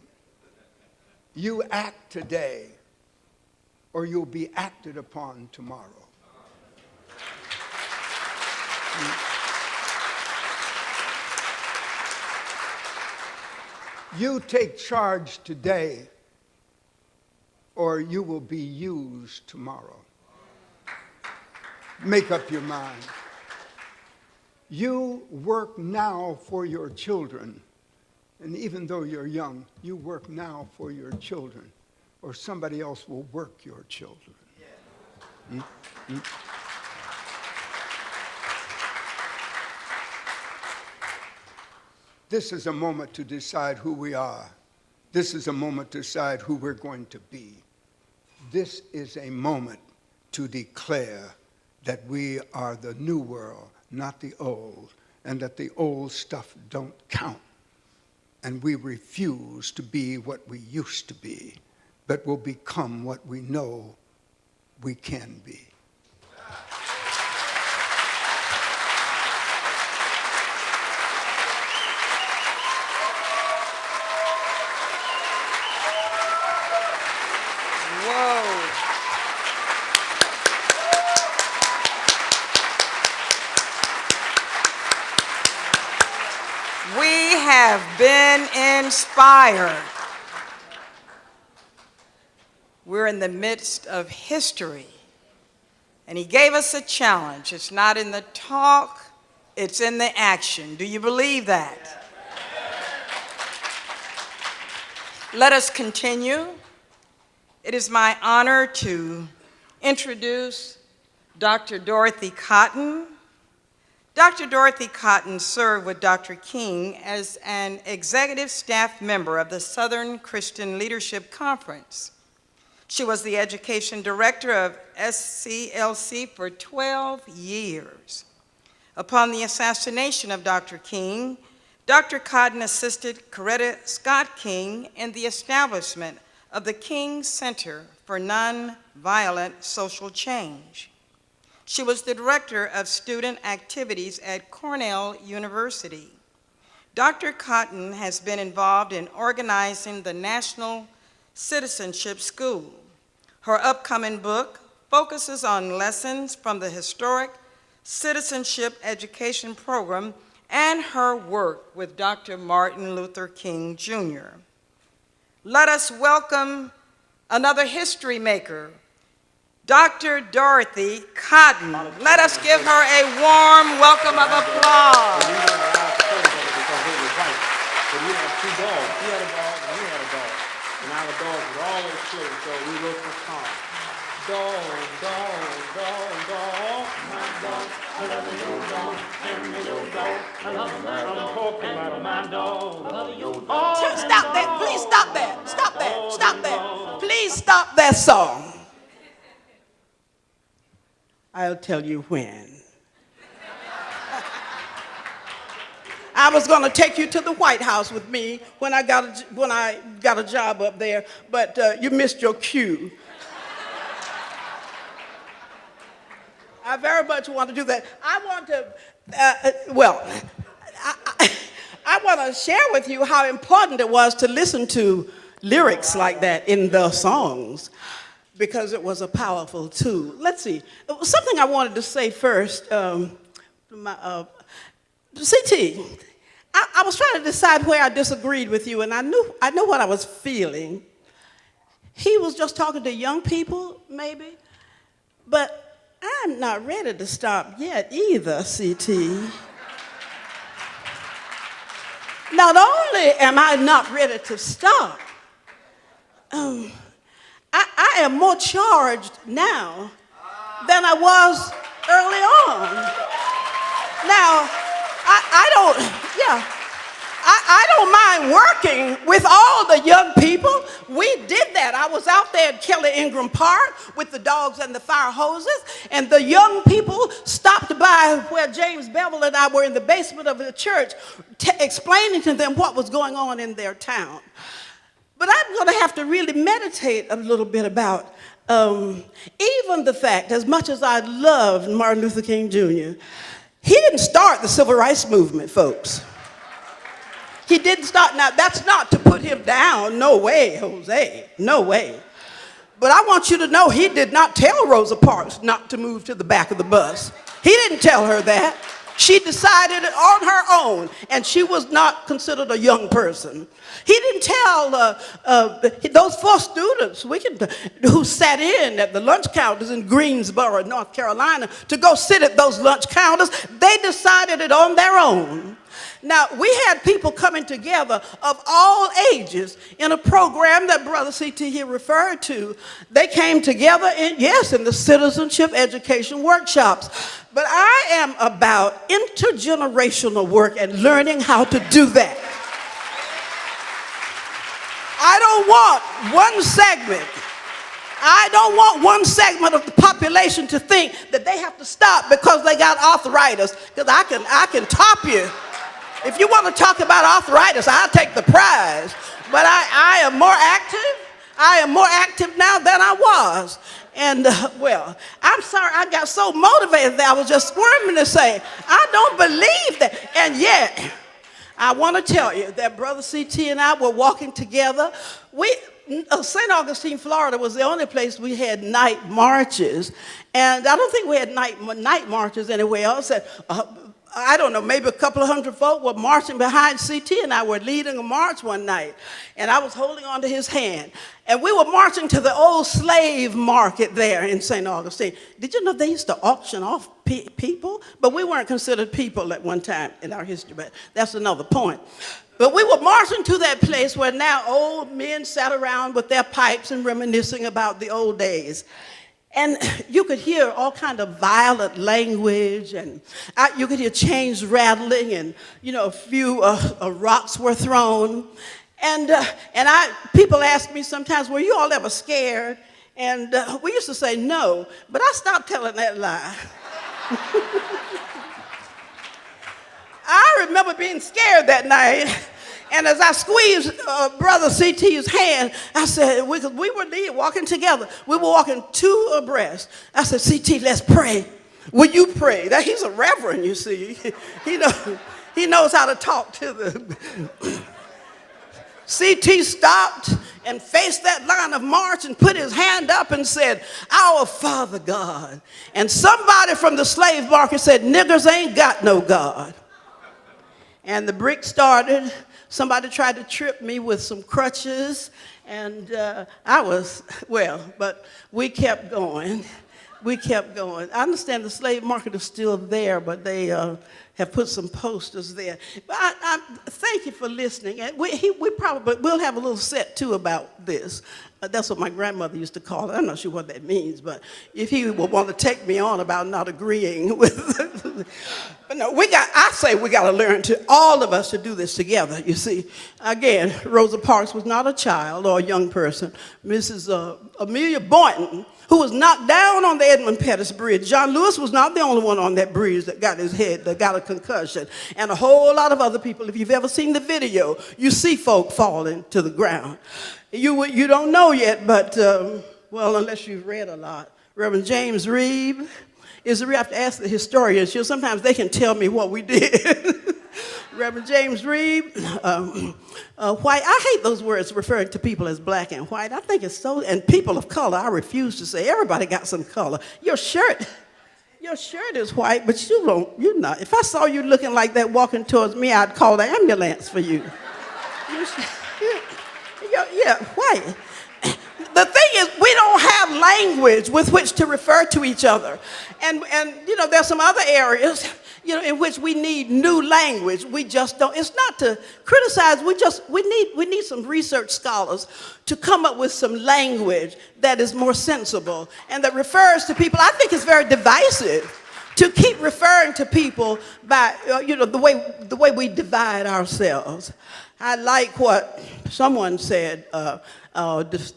You act today, or you'll be acted upon tomorrow. You take charge today, or you will be used tomorrow. Make up your mind. You work now for your children, And even though you're young, you work now for your children, or somebody else will work your children. This is a moment to decide who we are. This is a moment to decide who we're going to be. This is a moment to declare that we are the new world, not the old, and that the old stuff don't count. And we refuse to be what we used to be, but will become what we know we can be. We have been inspired. We're in the midst of history, and he gave us a challenge. It's not in the talk, it's in the action. Do you believe that? Let us continue. It is my honor to introduce Dr. Dorothy Cotton. Dr. Dorothy Cotton served with Dr. King as an executive staff member of the Southern Christian Leadership Conference. She was the education director of SCLC for 12 years. Upon the assassination of Dr. King, Dr. Cotton assisted Coretta Scott King in the establishment of the King Center for Nonviolent Social Change. She was the director of student activities at Cornell University. Dr. Cotton has been involved in organizing the National Citizenship School. Her upcoming book focuses on lessons from the historic citizenship education program and her work with Dr. Martin Luther King Jr. Let us welcome another history maker, Dr. Dorothy Cotton. Let us give her a warm welcome of applause. But he had two dogs. He had a dog and he had a dog. And our dogs would always play, so we wrote this song. Dog, dog, dog, dog, my dog. I love your dog, and your dog. I'm talking about my dog. Oh, Stop that, please stop that, stop that, stop that. Please stop that song. I'll tell you when. I was going to take you to the White House with me when I got a job up there, but you missed your cue. I very much want to do that. I want to, I want to share with you how important it was to listen to lyrics like that in the songs, because it was a powerful tool. Let's see. Something I wanted to say first. CT, I was trying to decide where I disagreed with you, and I knew what I was feeling. He was just talking to young people, maybe, but I'm not ready to stop yet either, CT. Not only am I not ready to stop, I am more charged now than I was early on. Now, I don't mind working with all the young people. We did that. I was out there at Kelly Ingram Park with the dogs and the fire hoses, and the young people stopped by where James Bevel and I were in the basement of the church, explaining to them what was going on in their town. But I'm going to have to really meditate a little bit about even the fact, as much as I loved Martin Luther King Jr., he didn't start the civil rights movement, folks. He didn't start. Now, that's not to put him down. No way, Jose. No way. But I want you to know he did not tell Rosa Parks not to move to the back of the bus. He didn't tell her that. She decided it on her own, and she was not considered a young person. He didn't tell those 4 students who sat in at the lunch counters in Greensboro, North Carolina, to go sit at those lunch counters. They decided it on their own. Now, we had people coming together of all ages in a program that Brother CT here referred to. They came together, in the citizenship education workshops. But I am about intergenerational work and learning how to do that. I don't want one segment of the population to think that they have to stop because they got arthritis, because I can top you. If you want to talk about arthritis, I'll take the prize. But I am more active. I am more active now than I was. And, I'm sorry, I got so motivated that I was just squirming to say, I don't believe that. And yet, I want to tell you that Brother CT and I were walking together. St. Augustine, Florida was the only place we had night marches. And I don't think we had night marches anywhere else. I don't know, maybe a couple of hundred folk were marching behind CT, and I were leading a march one night. And I was holding on to his hand. And we were marching to the old slave market there in St. Augustine. Did you know they used to auction off people? But we weren't considered people at one time in our history, but that's another point. But we were marching to that place where now old men sat around with their pipes and reminiscing about the old days. And you could hear all kind of violent language, and you could hear chains rattling, and a few rocks were thrown. And people ask me sometimes, "Were you all ever scared?" And we used to say no, but I stopped telling that lie. I remember being scared that night. And as I squeezed Brother CT's hand, I said, we were walking together. We were walking two abreast. I said, CT, let's pray. Will you pray? He's a reverend, you see. He knows how to talk to the... CT stopped and faced that line of march and put his hand up and said, "Our Father God." And somebody from the slave market said, "Niggers ain't got no God." And the brick started. Somebody tried to trip me with some crutches, and but we kept going. We kept going. I understand the slave market is still there, but they have put some posters there. But I thank you for listening. And we'll have a little set too about this. That's what my grandmother used to call it. I'm not sure what that means, but if he would want to take me on about not agreeing with, but no, I say we got to learn all of us to do this together. You see, again, Rosa Parks was not a child or a young person. Mrs. Amelia Boynton, who was knocked down on the Edmund Pettus Bridge. John Lewis was not the only one on that bridge that got a concussion, and a whole lot of other people. If you've ever seen the video, you see folk falling to the ground. You don't know yet, but, unless you've read a lot. Reverend James Reeb I have to ask the historians. Sometimes they can tell me what we did. Reverend James Reeb, white. I hate those words referring to people as black and white. I think it's so, and people of color, I refuse to say. Everybody got some color. Your shirt is white, but you're not. If I saw you looking like that walking towards me, I'd call the ambulance for you. White. The thing is, we don't have language with which to refer to each other. And there's some other areas, in which we need new language. We just don't. It's not to criticize. We need some research scholars to come up with some language that is more sensible and that refers to people. I think it's very divisive to keep referring to people by, the way we divide ourselves. I like what someone said,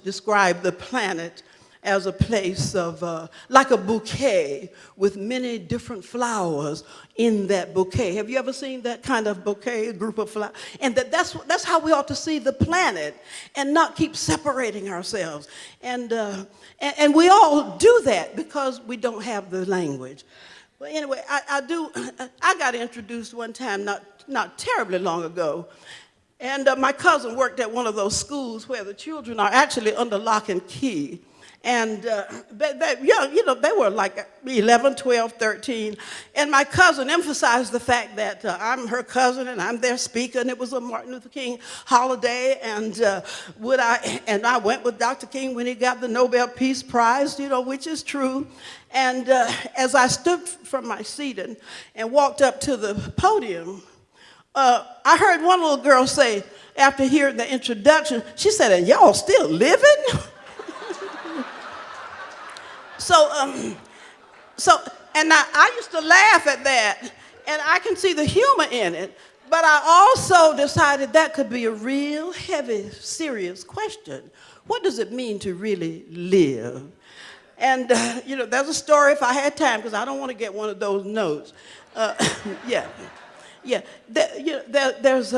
described the planet as a place of, like a bouquet with many different flowers in that bouquet. Have you ever seen that kind of bouquet, a group of flowers? And that's how we ought to see the planet and not keep separating ourselves. And we all do that because we don't have the language. Well, anyway, I got introduced one time not terribly long ago. And my cousin worked at one of those schools where the children are actually under lock and key. And they were like 11, 12, 13. And my cousin emphasized the fact that I'm her cousin and I'm their speaker, and it was a Martin Luther King holiday. And I went with Dr. King when he got the Nobel Peace Prize, which is true. And as I stood from my seat and walked up to the podium, I heard one little girl say, after hearing the introduction, she said, "And y'all still living?" And I used to laugh at that, and I can see the humor in it, but I also decided that could be a real heavy, serious question. What does it mean to really live? And, there's a story if I had time, because I don't want to get one of those notes. Yeah. Yeah, there's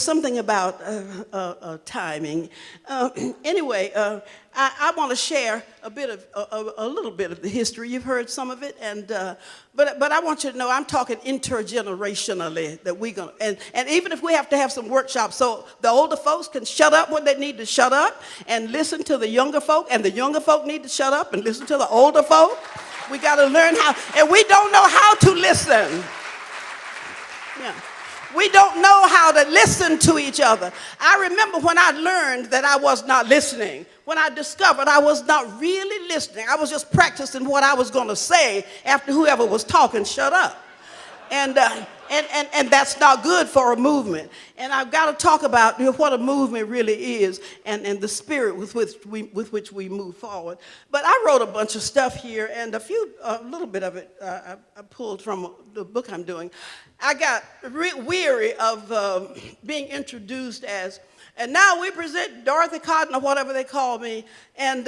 something about timing. Anyway, I want to share a little bit of the history. You've heard some of it, but I want you to know I'm talking intergenerationally that we're gonna, and even if we have to have some workshops, so the older folks can shut up when they need to shut up and listen to the younger folk, and the younger folk need to shut up and listen to the older folk. We got to learn how, and we don't know how to listen. Yeah. We don't know how to listen to each other. I remember when I learned that I was not listening, when I discovered I was not really listening. I was just practicing what I was going to say after whoever was talking shut up. And that's not good for a movement. And I've got to talk about what a movement really is and the spirit with which we move forward. But I wrote a bunch of stuff here, and a little bit of it I pulled from the book I'm doing. I got weary of being introduced as, and now we present Dorothy Cotton, or whatever they call me, and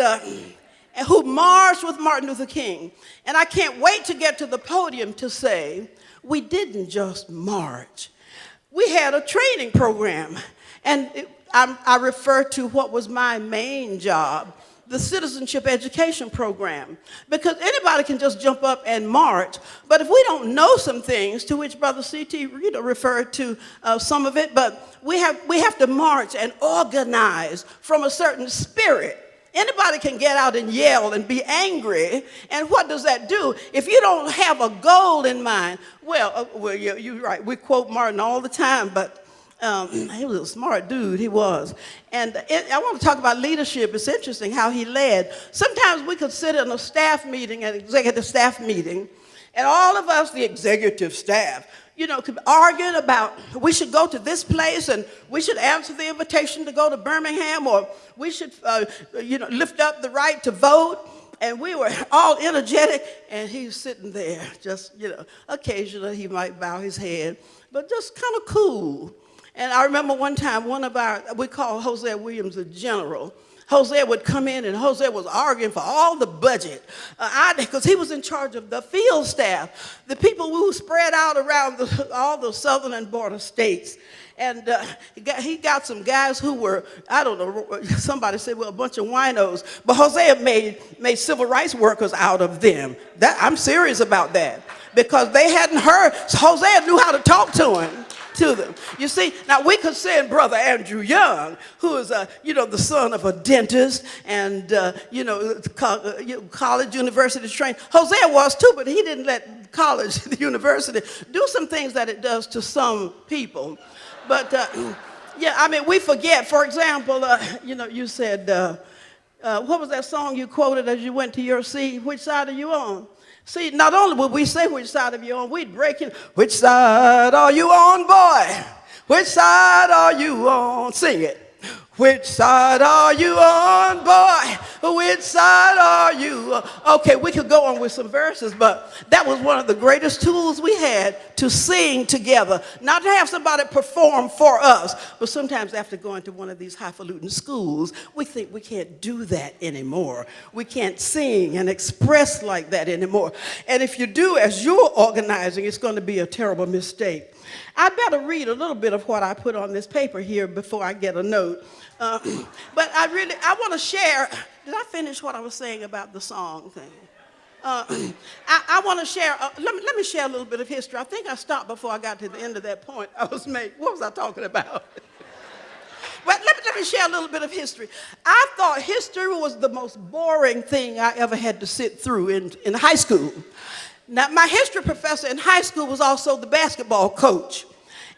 who marched with Martin Luther King. And I can't wait to get to the podium to say, we didn't just march. We had a training program. And I refer to what was my main job, the citizenship education program. Because anybody can just jump up and march. But if we don't know some things, to which Brother CT referred to some of it, but we have to march and organize from a certain spirit. Anybody can get out and yell and be angry, and what does that do? If you don't have a goal in mind, you're right, we quote Martin all the time, but he was a smart dude, he was. And I want to talk about leadership. It's interesting how he led. Sometimes we could sit in a staff meeting, an executive staff meeting, and all of us, the executive staff, could argue about we should go to this place and we should answer the invitation to go to Birmingham, or we should, lift up the right to vote. And we were all energetic, and he's sitting there just, occasionally he might bow his head, but just kind of cool. And I remember one time, we call Hosea Williams a general. Hosea would come in, and Hosea was arguing for all the budget because he was in charge of the field staff, the people who spread out around all the southern and border states. And he got some guys who were, I don't know, somebody said, well, a bunch of winos. But Hosea made civil rights workers out of them. I'm serious about that, because they hadn't heard. Hosea knew how to talk to them. You see, now we could send Brother Andrew Young, who is, the son of a dentist and, college, university trained. Hosea was too, but he didn't let college, the university, do some things that it does to some people. But, we forget. For example, you said, what was that song you quoted as you went to your seat? Which side are you on? See, not only would we say which side are you on, we'd break in. Which side are you on, boy? Which side are you on? Sing it. Which side are you on, boy? Which side are you on? Okay, we could go on with some verses, but that was one of the greatest tools we had to sing together. Not to have somebody perform for us, but sometimes after going to one of these highfalutin schools, we think we can't do that anymore. We can't sing and express like that anymore. And if you do, as you're organizing, it's going to be a terrible mistake. I better read a little bit of what I put on this paper here before I get a note. But I want to share. Did I finish what I was saying about the song thing? I want to share. Let me share a little bit of history. I think I stopped before I got to the end of that point I was making. What was I talking about? But let me share a little bit of history. I thought history was the most boring thing I ever had to sit through in high school. Now, my history professor in high school was also the basketball coach.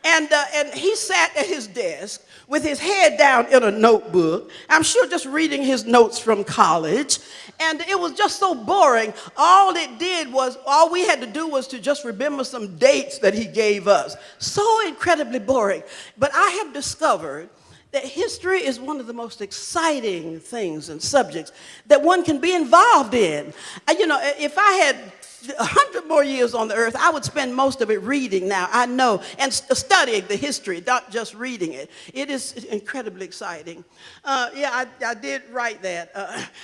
And he sat at his desk with his head down in a notebook, I'm sure just reading his notes from college. And it was just so boring. All we had to do was to just remember some dates that he gave us. So incredibly boring. But I have discovered that history is one of the most exciting things and subjects that one can be involved in. If I had 100 more years on the earth, I would spend most of it reading now, I know, and studying the history, not just reading it. It is incredibly exciting. I did write that.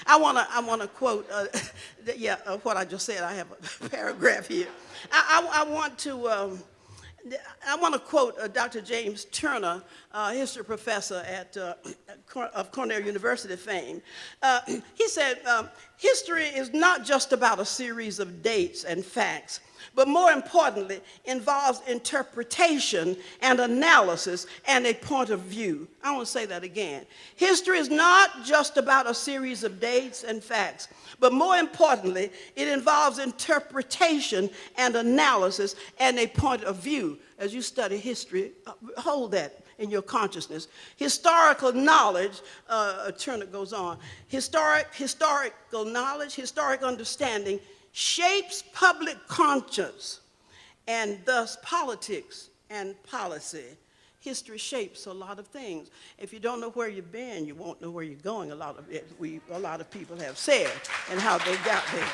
I want to quote, what I just said. I have a paragraph here. I want to quote Dr. James Turner, history professor of Cornell University fame. He said, history is not just about a series of dates and facts, but more importantly, involves interpretation and analysis and a point of view. I want to say that again. History is not just about a series of dates and facts, but more importantly, it involves interpretation and analysis and a point of view. As you study history, hold that in your consciousness. Historical knowledge, Turner goes on, historical knowledge, historic understanding shapes public conscience and thus politics and policy. History shapes a lot of things. If you don't know where you've been, you won't know where you're going. A lot of people have said, and how they got there.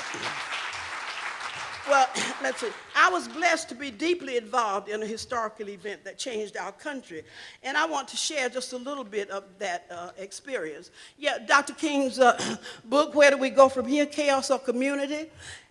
Well, let's see. I was blessed to be deeply involved in a historical event that changed our country, and I want to share just a little bit of that experience. Yeah, Dr. King's book, Where Do We Go From Here? Chaos or Community?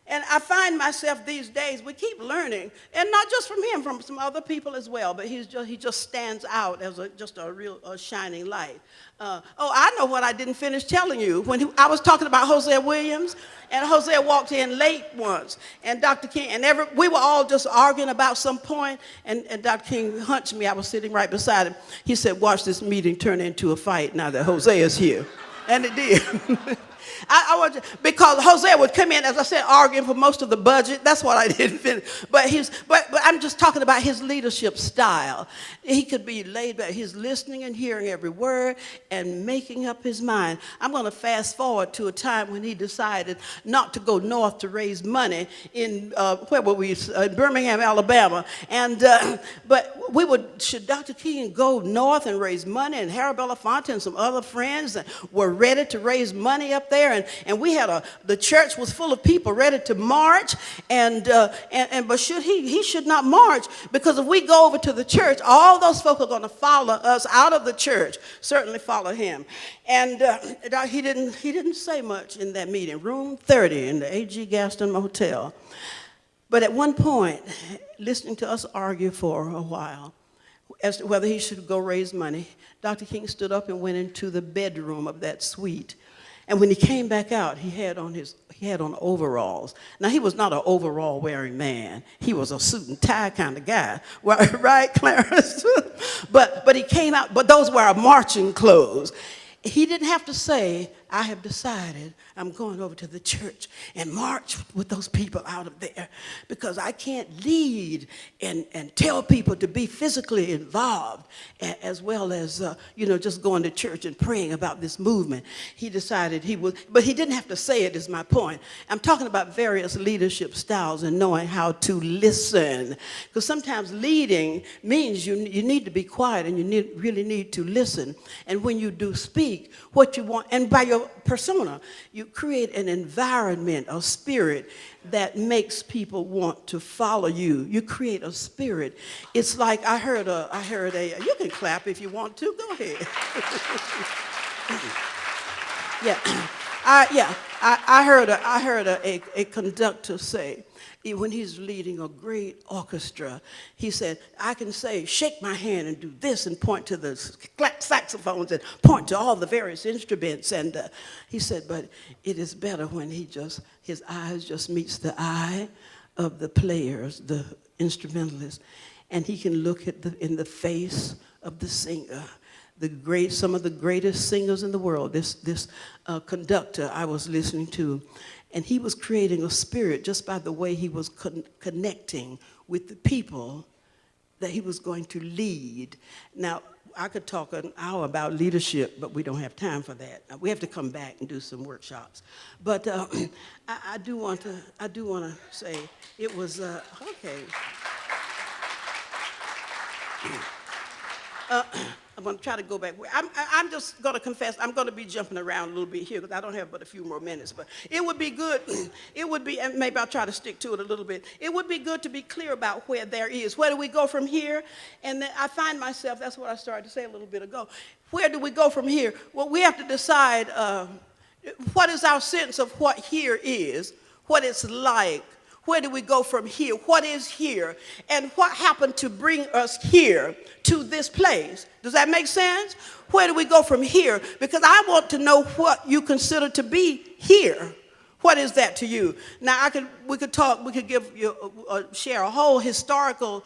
And I find myself these days, we keep learning, and not just from him, from some other people as well, but he just stands out as just a real shining light. I know what I didn't finish telling you. I was talking about Hosea Williams, and Hosea walked in late once, and Dr. King, and we were all just arguing about some point, and Dr. King hunched me. I was sitting right beside him. He said, watch this meeting turn into a fight now that Hosea's here. And it did. Because Hosea would come in, as I said, arguing for most of the budget. That's what I didn't finish. But I'm just talking about his leadership style. He could be laid back. He's listening and hearing every word and making up his mind. I'm going to fast forward to a time when he decided not to go north to raise money in Birmingham, Alabama. And but should Dr. King go north and raise money? And Harry Belafonte and some other friends were ready to raise money up there. And we had the church was full of people ready to march, but he should not march, because if we go over to the church, all those folk are going to follow us out of the church, certainly follow him. And he didn't say much in that meeting, room 30 in the A.G. Gaston Motel. But at one point, listening to us argue for a while as to whether he should go raise money, Dr. King stood up and went into the bedroom of that suite. And when he came back out, he had on overalls. Now, he was not an overall wearing man. He was a suit and tie kind of guy. Right, Clarence? But he came out, but those were our marching clothes. He didn't have to say, I have decided I'm going over to the church and march with those people out of there, because I can't lead and tell people to be physically involved as well as, just going to church and praying about this movement. He decided he would, but he didn't have to say it, is my point. I'm talking about various leadership styles and knowing how to listen, because sometimes leading means you need to be quiet and you really need to listen. And when you do speak, what you want, and by your persona, you create an environment, a spirit that makes people want to follow you. You create a spirit. It's like I heard a, you can clap if you want to, go ahead. I heard a conductor say, when he's leading a great orchestra, he said, I can say, shake my hand and do this, and point to the saxophones and point to all the various instruments. And he said, but it is better when his eyes just meets the eye of the players, the instrumentalists, and he can look in the face of the singer. Some of the greatest singers in the world, this conductor I was listening to, and he was creating a spirit just by the way he was connecting with the people that he was going to lead. Now, I could talk an hour about leadership, but we don't have time for that. We have to come back and do some workshops. But I do want to say it was okay. I'm going to try to go back. I'm just going to confess, I'm going to be jumping around a little bit here because I don't have but a few more minutes. But it would be good, it would be, and maybe I'll try to stick to it a little bit. It would be good to be clear about where there is. Where do we go from here? And then I find myself, that's what I started to say a little bit ago. Where do we go from here? Well, we have to decide what is our sense of what here is, what it's like. Where do we go from here? What is here? And what happened to bring us here to this place? Does that make sense? Where do we go from here? Because I want to know what you consider to be here. What is that to you? Now, we could give you, share a whole historical,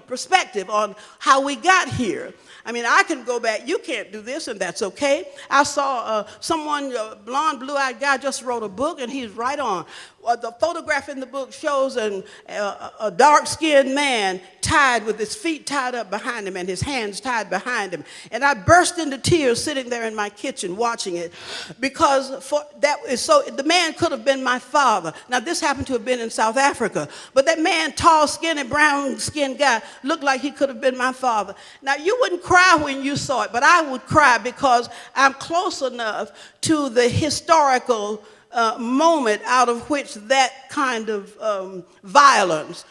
perspective on how we got here. I mean, I can go back, you can't do this, and that's okay. I saw someone, a blonde, blue-eyed guy just wrote a book, and he's right on. The photograph in the book shows a dark-skinned man tied with his feet tied up behind him and his hands tied behind him. And I burst into tears sitting there in my kitchen watching it because the man could have been my father. Now, this happened to have been in South Africa, but that man, tall, skinny, brown-skinned guy, looked like he could have been my father. Now, you wouldn't cry when you saw it, but I would cry because I'm close enough to the historical moment out of which that kind of violence,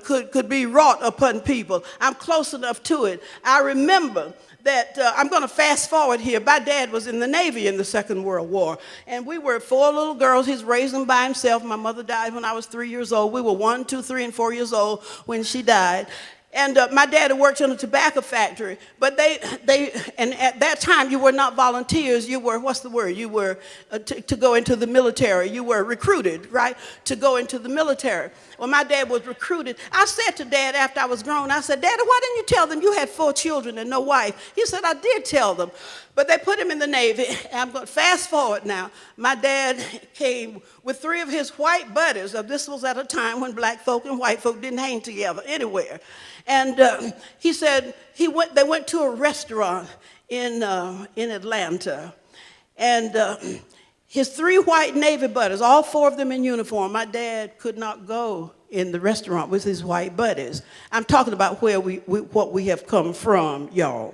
could be wrought upon people. I'm close enough to it. I remember that I'm going to fast forward here. My dad was in the Navy in the Second World War, and we were 4 little girls. He's raised them by himself. My mother died when I was 3 years old. We were 1, 2, 3, and 4 years old when she died. And my dad had worked in a tobacco factory, but and at that time you were not volunteers, you were, what's the word? You were to go into the military. You were recruited, right, to go into the military. Well, my dad was recruited. I said to Dad after I was grown, I said, Daddy, why didn't you tell them you had 4 children and no wife? He said, I did tell them, but they put him in the Navy. I'm going to fast forward now. My dad came with 3 of his white buddies. This was at a time when black folk and white folk didn't hang together anywhere. And he said they went to a restaurant in Atlanta. And his 3 white Navy buddies, all 4 of them in uniform, my dad could not go in the restaurant with his white buddies. I'm talking about where what we have come from, y'all.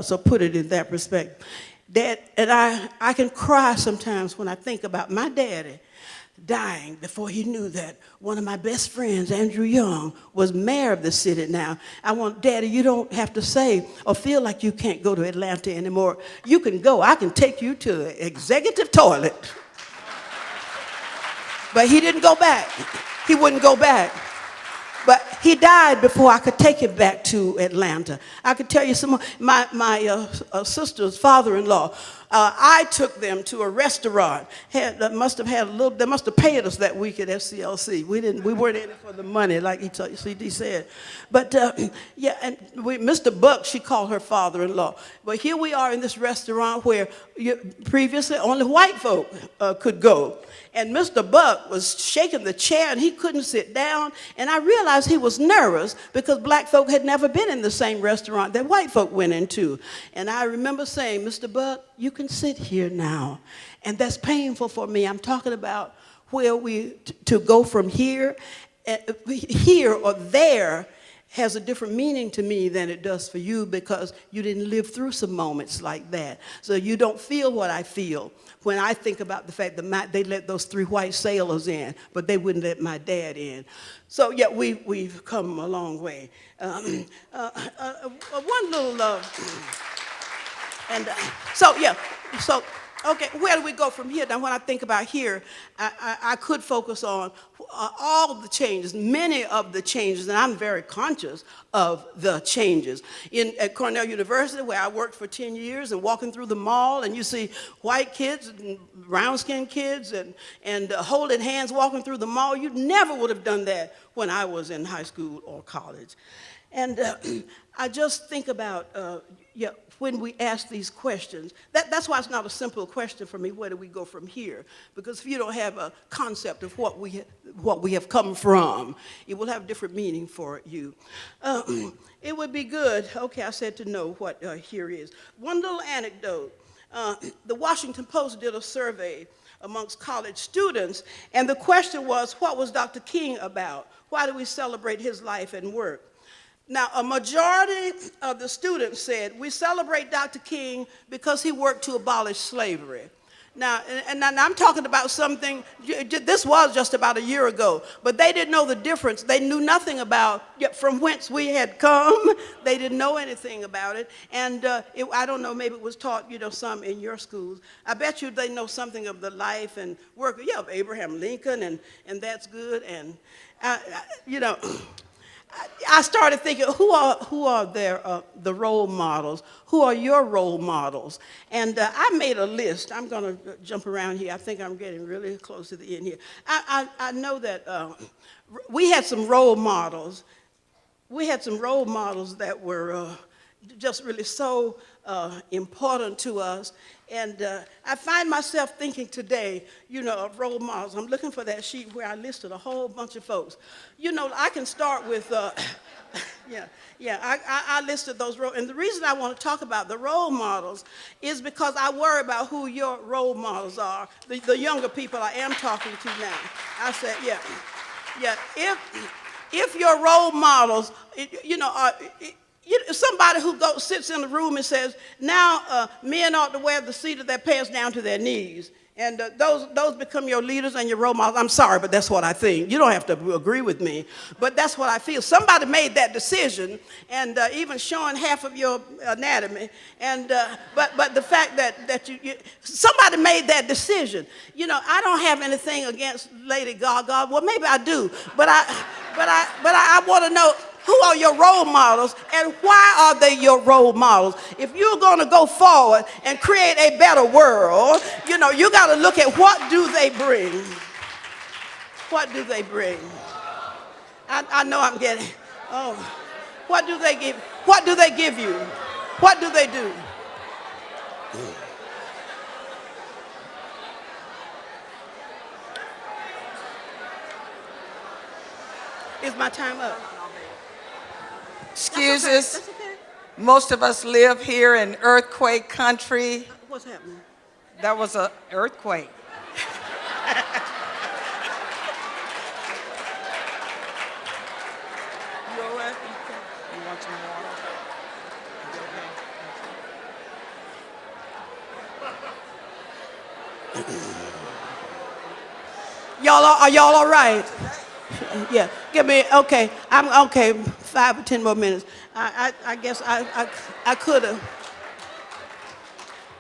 So put it in that perspective. Dad, and I can cry sometimes when I think about my daddy dying before he knew that one of my best friends, Andrew Young, was mayor of the city now. Daddy, you don't have to say or feel like you can't go to Atlanta anymore. You can go. I can take you to the executive toilet. But he didn't go back. He wouldn't go back. But he died before I could take him back to Atlanta. I could tell you some more. My sister's father-in-law, I took them to a restaurant. They must have paid us that week at FCLC. We weren't in it for the money, like CD said. But yeah, and Mr. Buck, she called her father-in-law. But here we are in this restaurant where previously only white folk could go. And Mr. Buck was shaking the chair and he couldn't sit down. And I realized he was nervous because black folk had never been in the same restaurant that white folk went into. And I remember saying, Mr. Buck, you can sit here now. And that's painful for me. I'm talking about where to go from here. Here or there has a different meaning to me than it does for you because you didn't live through some moments like that. So you don't feel what I feel when I think about the fact that they let those 3 white sailors in, but they wouldn't let my dad in. So yeah, we've come a long way. One little, okay, where do we go from here? Now, when I think about here, I could focus on all the changes, many of the changes, and I'm very conscious of the changes. At Cornell University, where I worked for 10 years, and walking through the mall, and you see white kids and brown-skinned kids and holding hands walking through the mall. You never would have done that when I was in high school or college. And I just think about yeah, when we ask these questions. That's why it's not a simple question for me, where do we go from here? Because if you don't have a concept of what we have come from, it will have different meaning for you. It would be good, okay, I said to know what here is. One little anecdote. The Washington Post did a survey amongst college students, and the question was, what was Dr. King about? Why do we celebrate his life and work? Now, a majority of the students said, we celebrate Dr. King because he worked to abolish slavery. Now, and I'm talking about something, this was just about a year ago, but they didn't know the difference. They knew nothing about from whence we had come. They didn't know anything about it. And I don't know, maybe it was taught, some in your schools. I bet you they know something of the life and work, of Abraham Lincoln, and that's good. And, I started thinking, who are the role models? Who are your role models? And I made a list. I'm going to jump around here. I think I'm getting really close to the end here. I know that we had some role models. We had some role models that were just really so important to us. And I find myself thinking today, of role models. I'm looking for that sheet where I listed a whole bunch of folks. I can start with, I listed those roles. And the reason I want to talk about the role models is because I worry about who your role models are, the younger people I am talking to now. I said, if your role models, somebody who sits in the room and says, now men ought to wear the seat of their pants down to their knees. And those become your leaders and your role models. I'm sorry, but that's what I think. You don't have to agree with me, but that's what I feel. Somebody made that decision, and even showing half of your anatomy. And but the fact that somebody made that decision. I don't have anything against Lady Gaga. Well, maybe I do, but I want to know, who are your role models, and why are they your role models? If you're going to go forward and create a better world, you got to look at what do they bring. What do they bring? I know I'm getting, what do they give? What do they give you? What do they do? Is my time up? Excuses. That's okay. Most of us live here in earthquake country. What's happening? That was an earthquake. You all right? You want some water? Are y'all all right? Yeah, give me, okay, I'm okay, 5 or 10 more minutes. I guess I could have.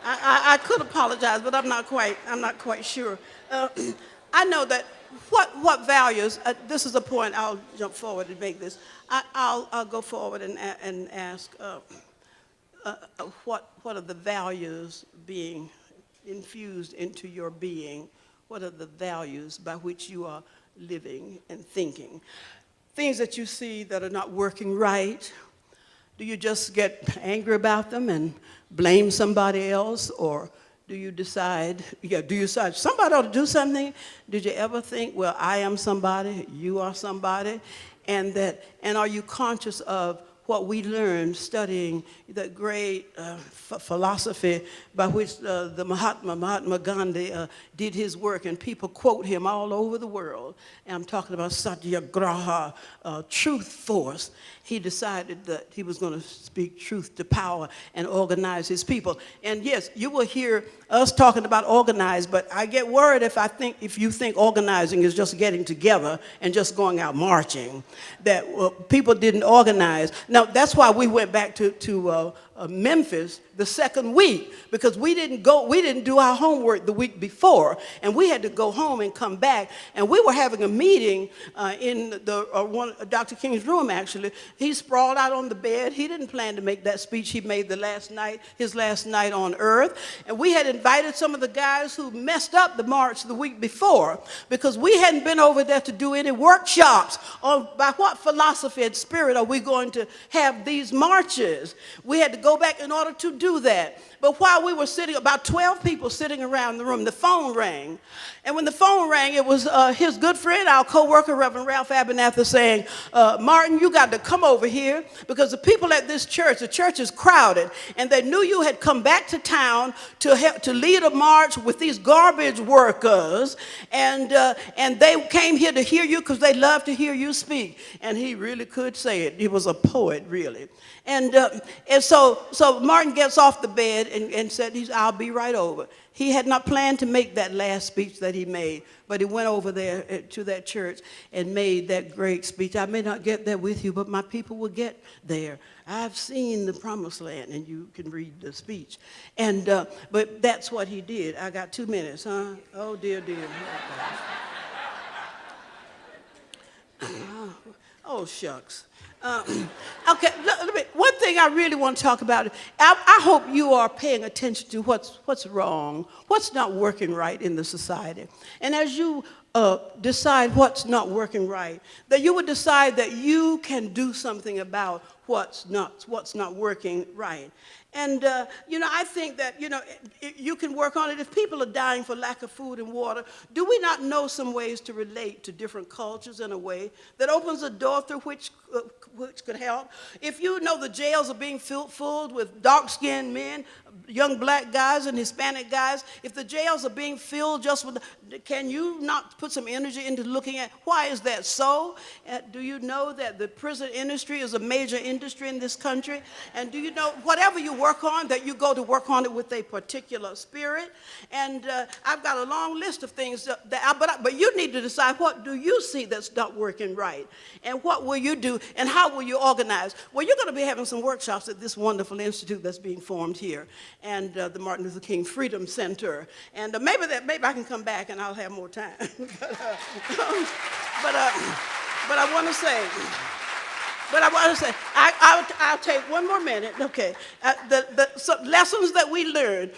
I could apologize, but I'm not quite sure. I know that what values, this is a point, I'll jump forward and make this. I'll go forward and ask what are the values being infused into your being? What are the values by which you are living and thinking? Things that you see that are not working right, do you just get angry about them and blame somebody else, or do you decide somebody ought to do something? Did you ever think, well, I am somebody, you are somebody, and are you conscious of what we learned studying the great philosophy by which the Mahatma Gandhi did his work, and people quote him all over the world. And I'm talking about Satyagraha, truth force. He decided that he was going to speak truth to power and organize his people. And yes, you will hear us talking about organize, but I get worried if you think organizing is just getting together and just going out marching, that people didn't organize. Now, that's why we went back to Memphis the second week because we didn't do our homework the week before, and we had to go home and come back. And we were having a meeting in Dr. King's room. Actually, he sprawled out on the bed. He didn't plan to make that speech he made his last night on earth. And we had invited some of the guys who messed up the march the week before because we hadn't been over there to do any workshops on by what philosophy and spirit are we going to have these marches. We had to go back in order to do that. But while we were sitting, about 12 people sitting around the room, the phone rang. And when the phone rang, it was his good friend, our co-worker, Reverend Ralph Abernathy, saying, Martin, you got to come over here because the people at this church, the church is crowded, and they knew you had come back to town to lead a march with these garbage workers, and they came here to hear you because they love to hear you speak. And he really could say it. He was a poet, really. And so Martin gets off the bed and said, I'll be right over. He had not planned to make that last speech that he made, but he went over there to that church and made that great speech. I may not get there with you, but my people will get there. I've seen the promised land, and you can read the speech. And but that's what he did. I got 2 minutes, huh? Oh, dear. Oh, shucks. Okay, one thing I really want to talk about, I hope you are paying attention to what's wrong, what's not working right in the society. And as you decide what's not working right, that you would decide that you can do something about what's not working right. And, I think that, you can work on it. If people are dying for lack of food and water, do we not know some ways to relate to different cultures in a way that opens a door through which could help? If you know the jails are being filled with dark-skinned men, young black guys and Hispanic guys, if the jails are being filled just with, can you not put some energy into looking at why is that so? Do you know that the prison industry is a major industry in this country? And do you know whatever you work on, that you go to work on it with a particular spirit? And I've got a long list of things, but you need to decide, what do you see that's not working right? And what will you do, and how will you organize? Well, you're going to be having some workshops at this wonderful institute that's being formed here, and the Martin Luther King Freedom Center. And maybe I can come back and I'll have more time. but I want to say, I'll take 1 more minute. Okay, some lessons that we learned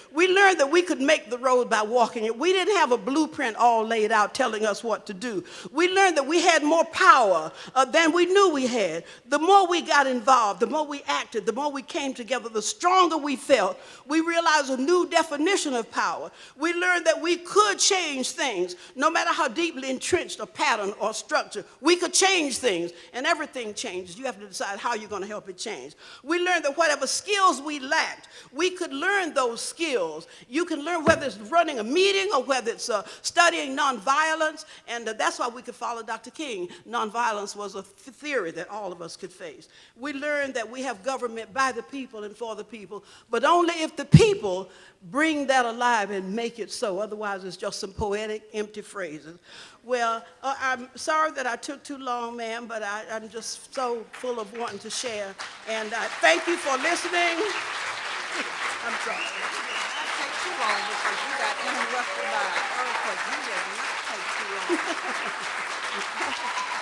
that we could make the road by walking it. We didn't have a blueprint all laid out telling us what to do. We learned that we had more power than we knew we had. The more we got involved, the more we acted, the more we came together, the stronger we felt. We realized a new definition of power. We learned that we could change things, no matter how deeply entrenched a pattern or structure. We could change things, and everything changes. You have to decide how you're going to help it change. We learned that whatever skills we lacked, we could learn those skills. You can learn whether it's running a meeting or whether it's studying nonviolence, and that's why we could follow Dr. King. Nonviolence was a theory that all of us could face. We learned that we have government by the people and for the people, but only if the people bring that alive and make it so. Otherwise, it's just some poetic, empty phrases. Well, I'm sorry that I took too long, ma'am, but I'm just so full of wanting to share. And I thank you for listening. I'm sorry. Not take too long because you got interrupted by an earthquake. You did not take too long.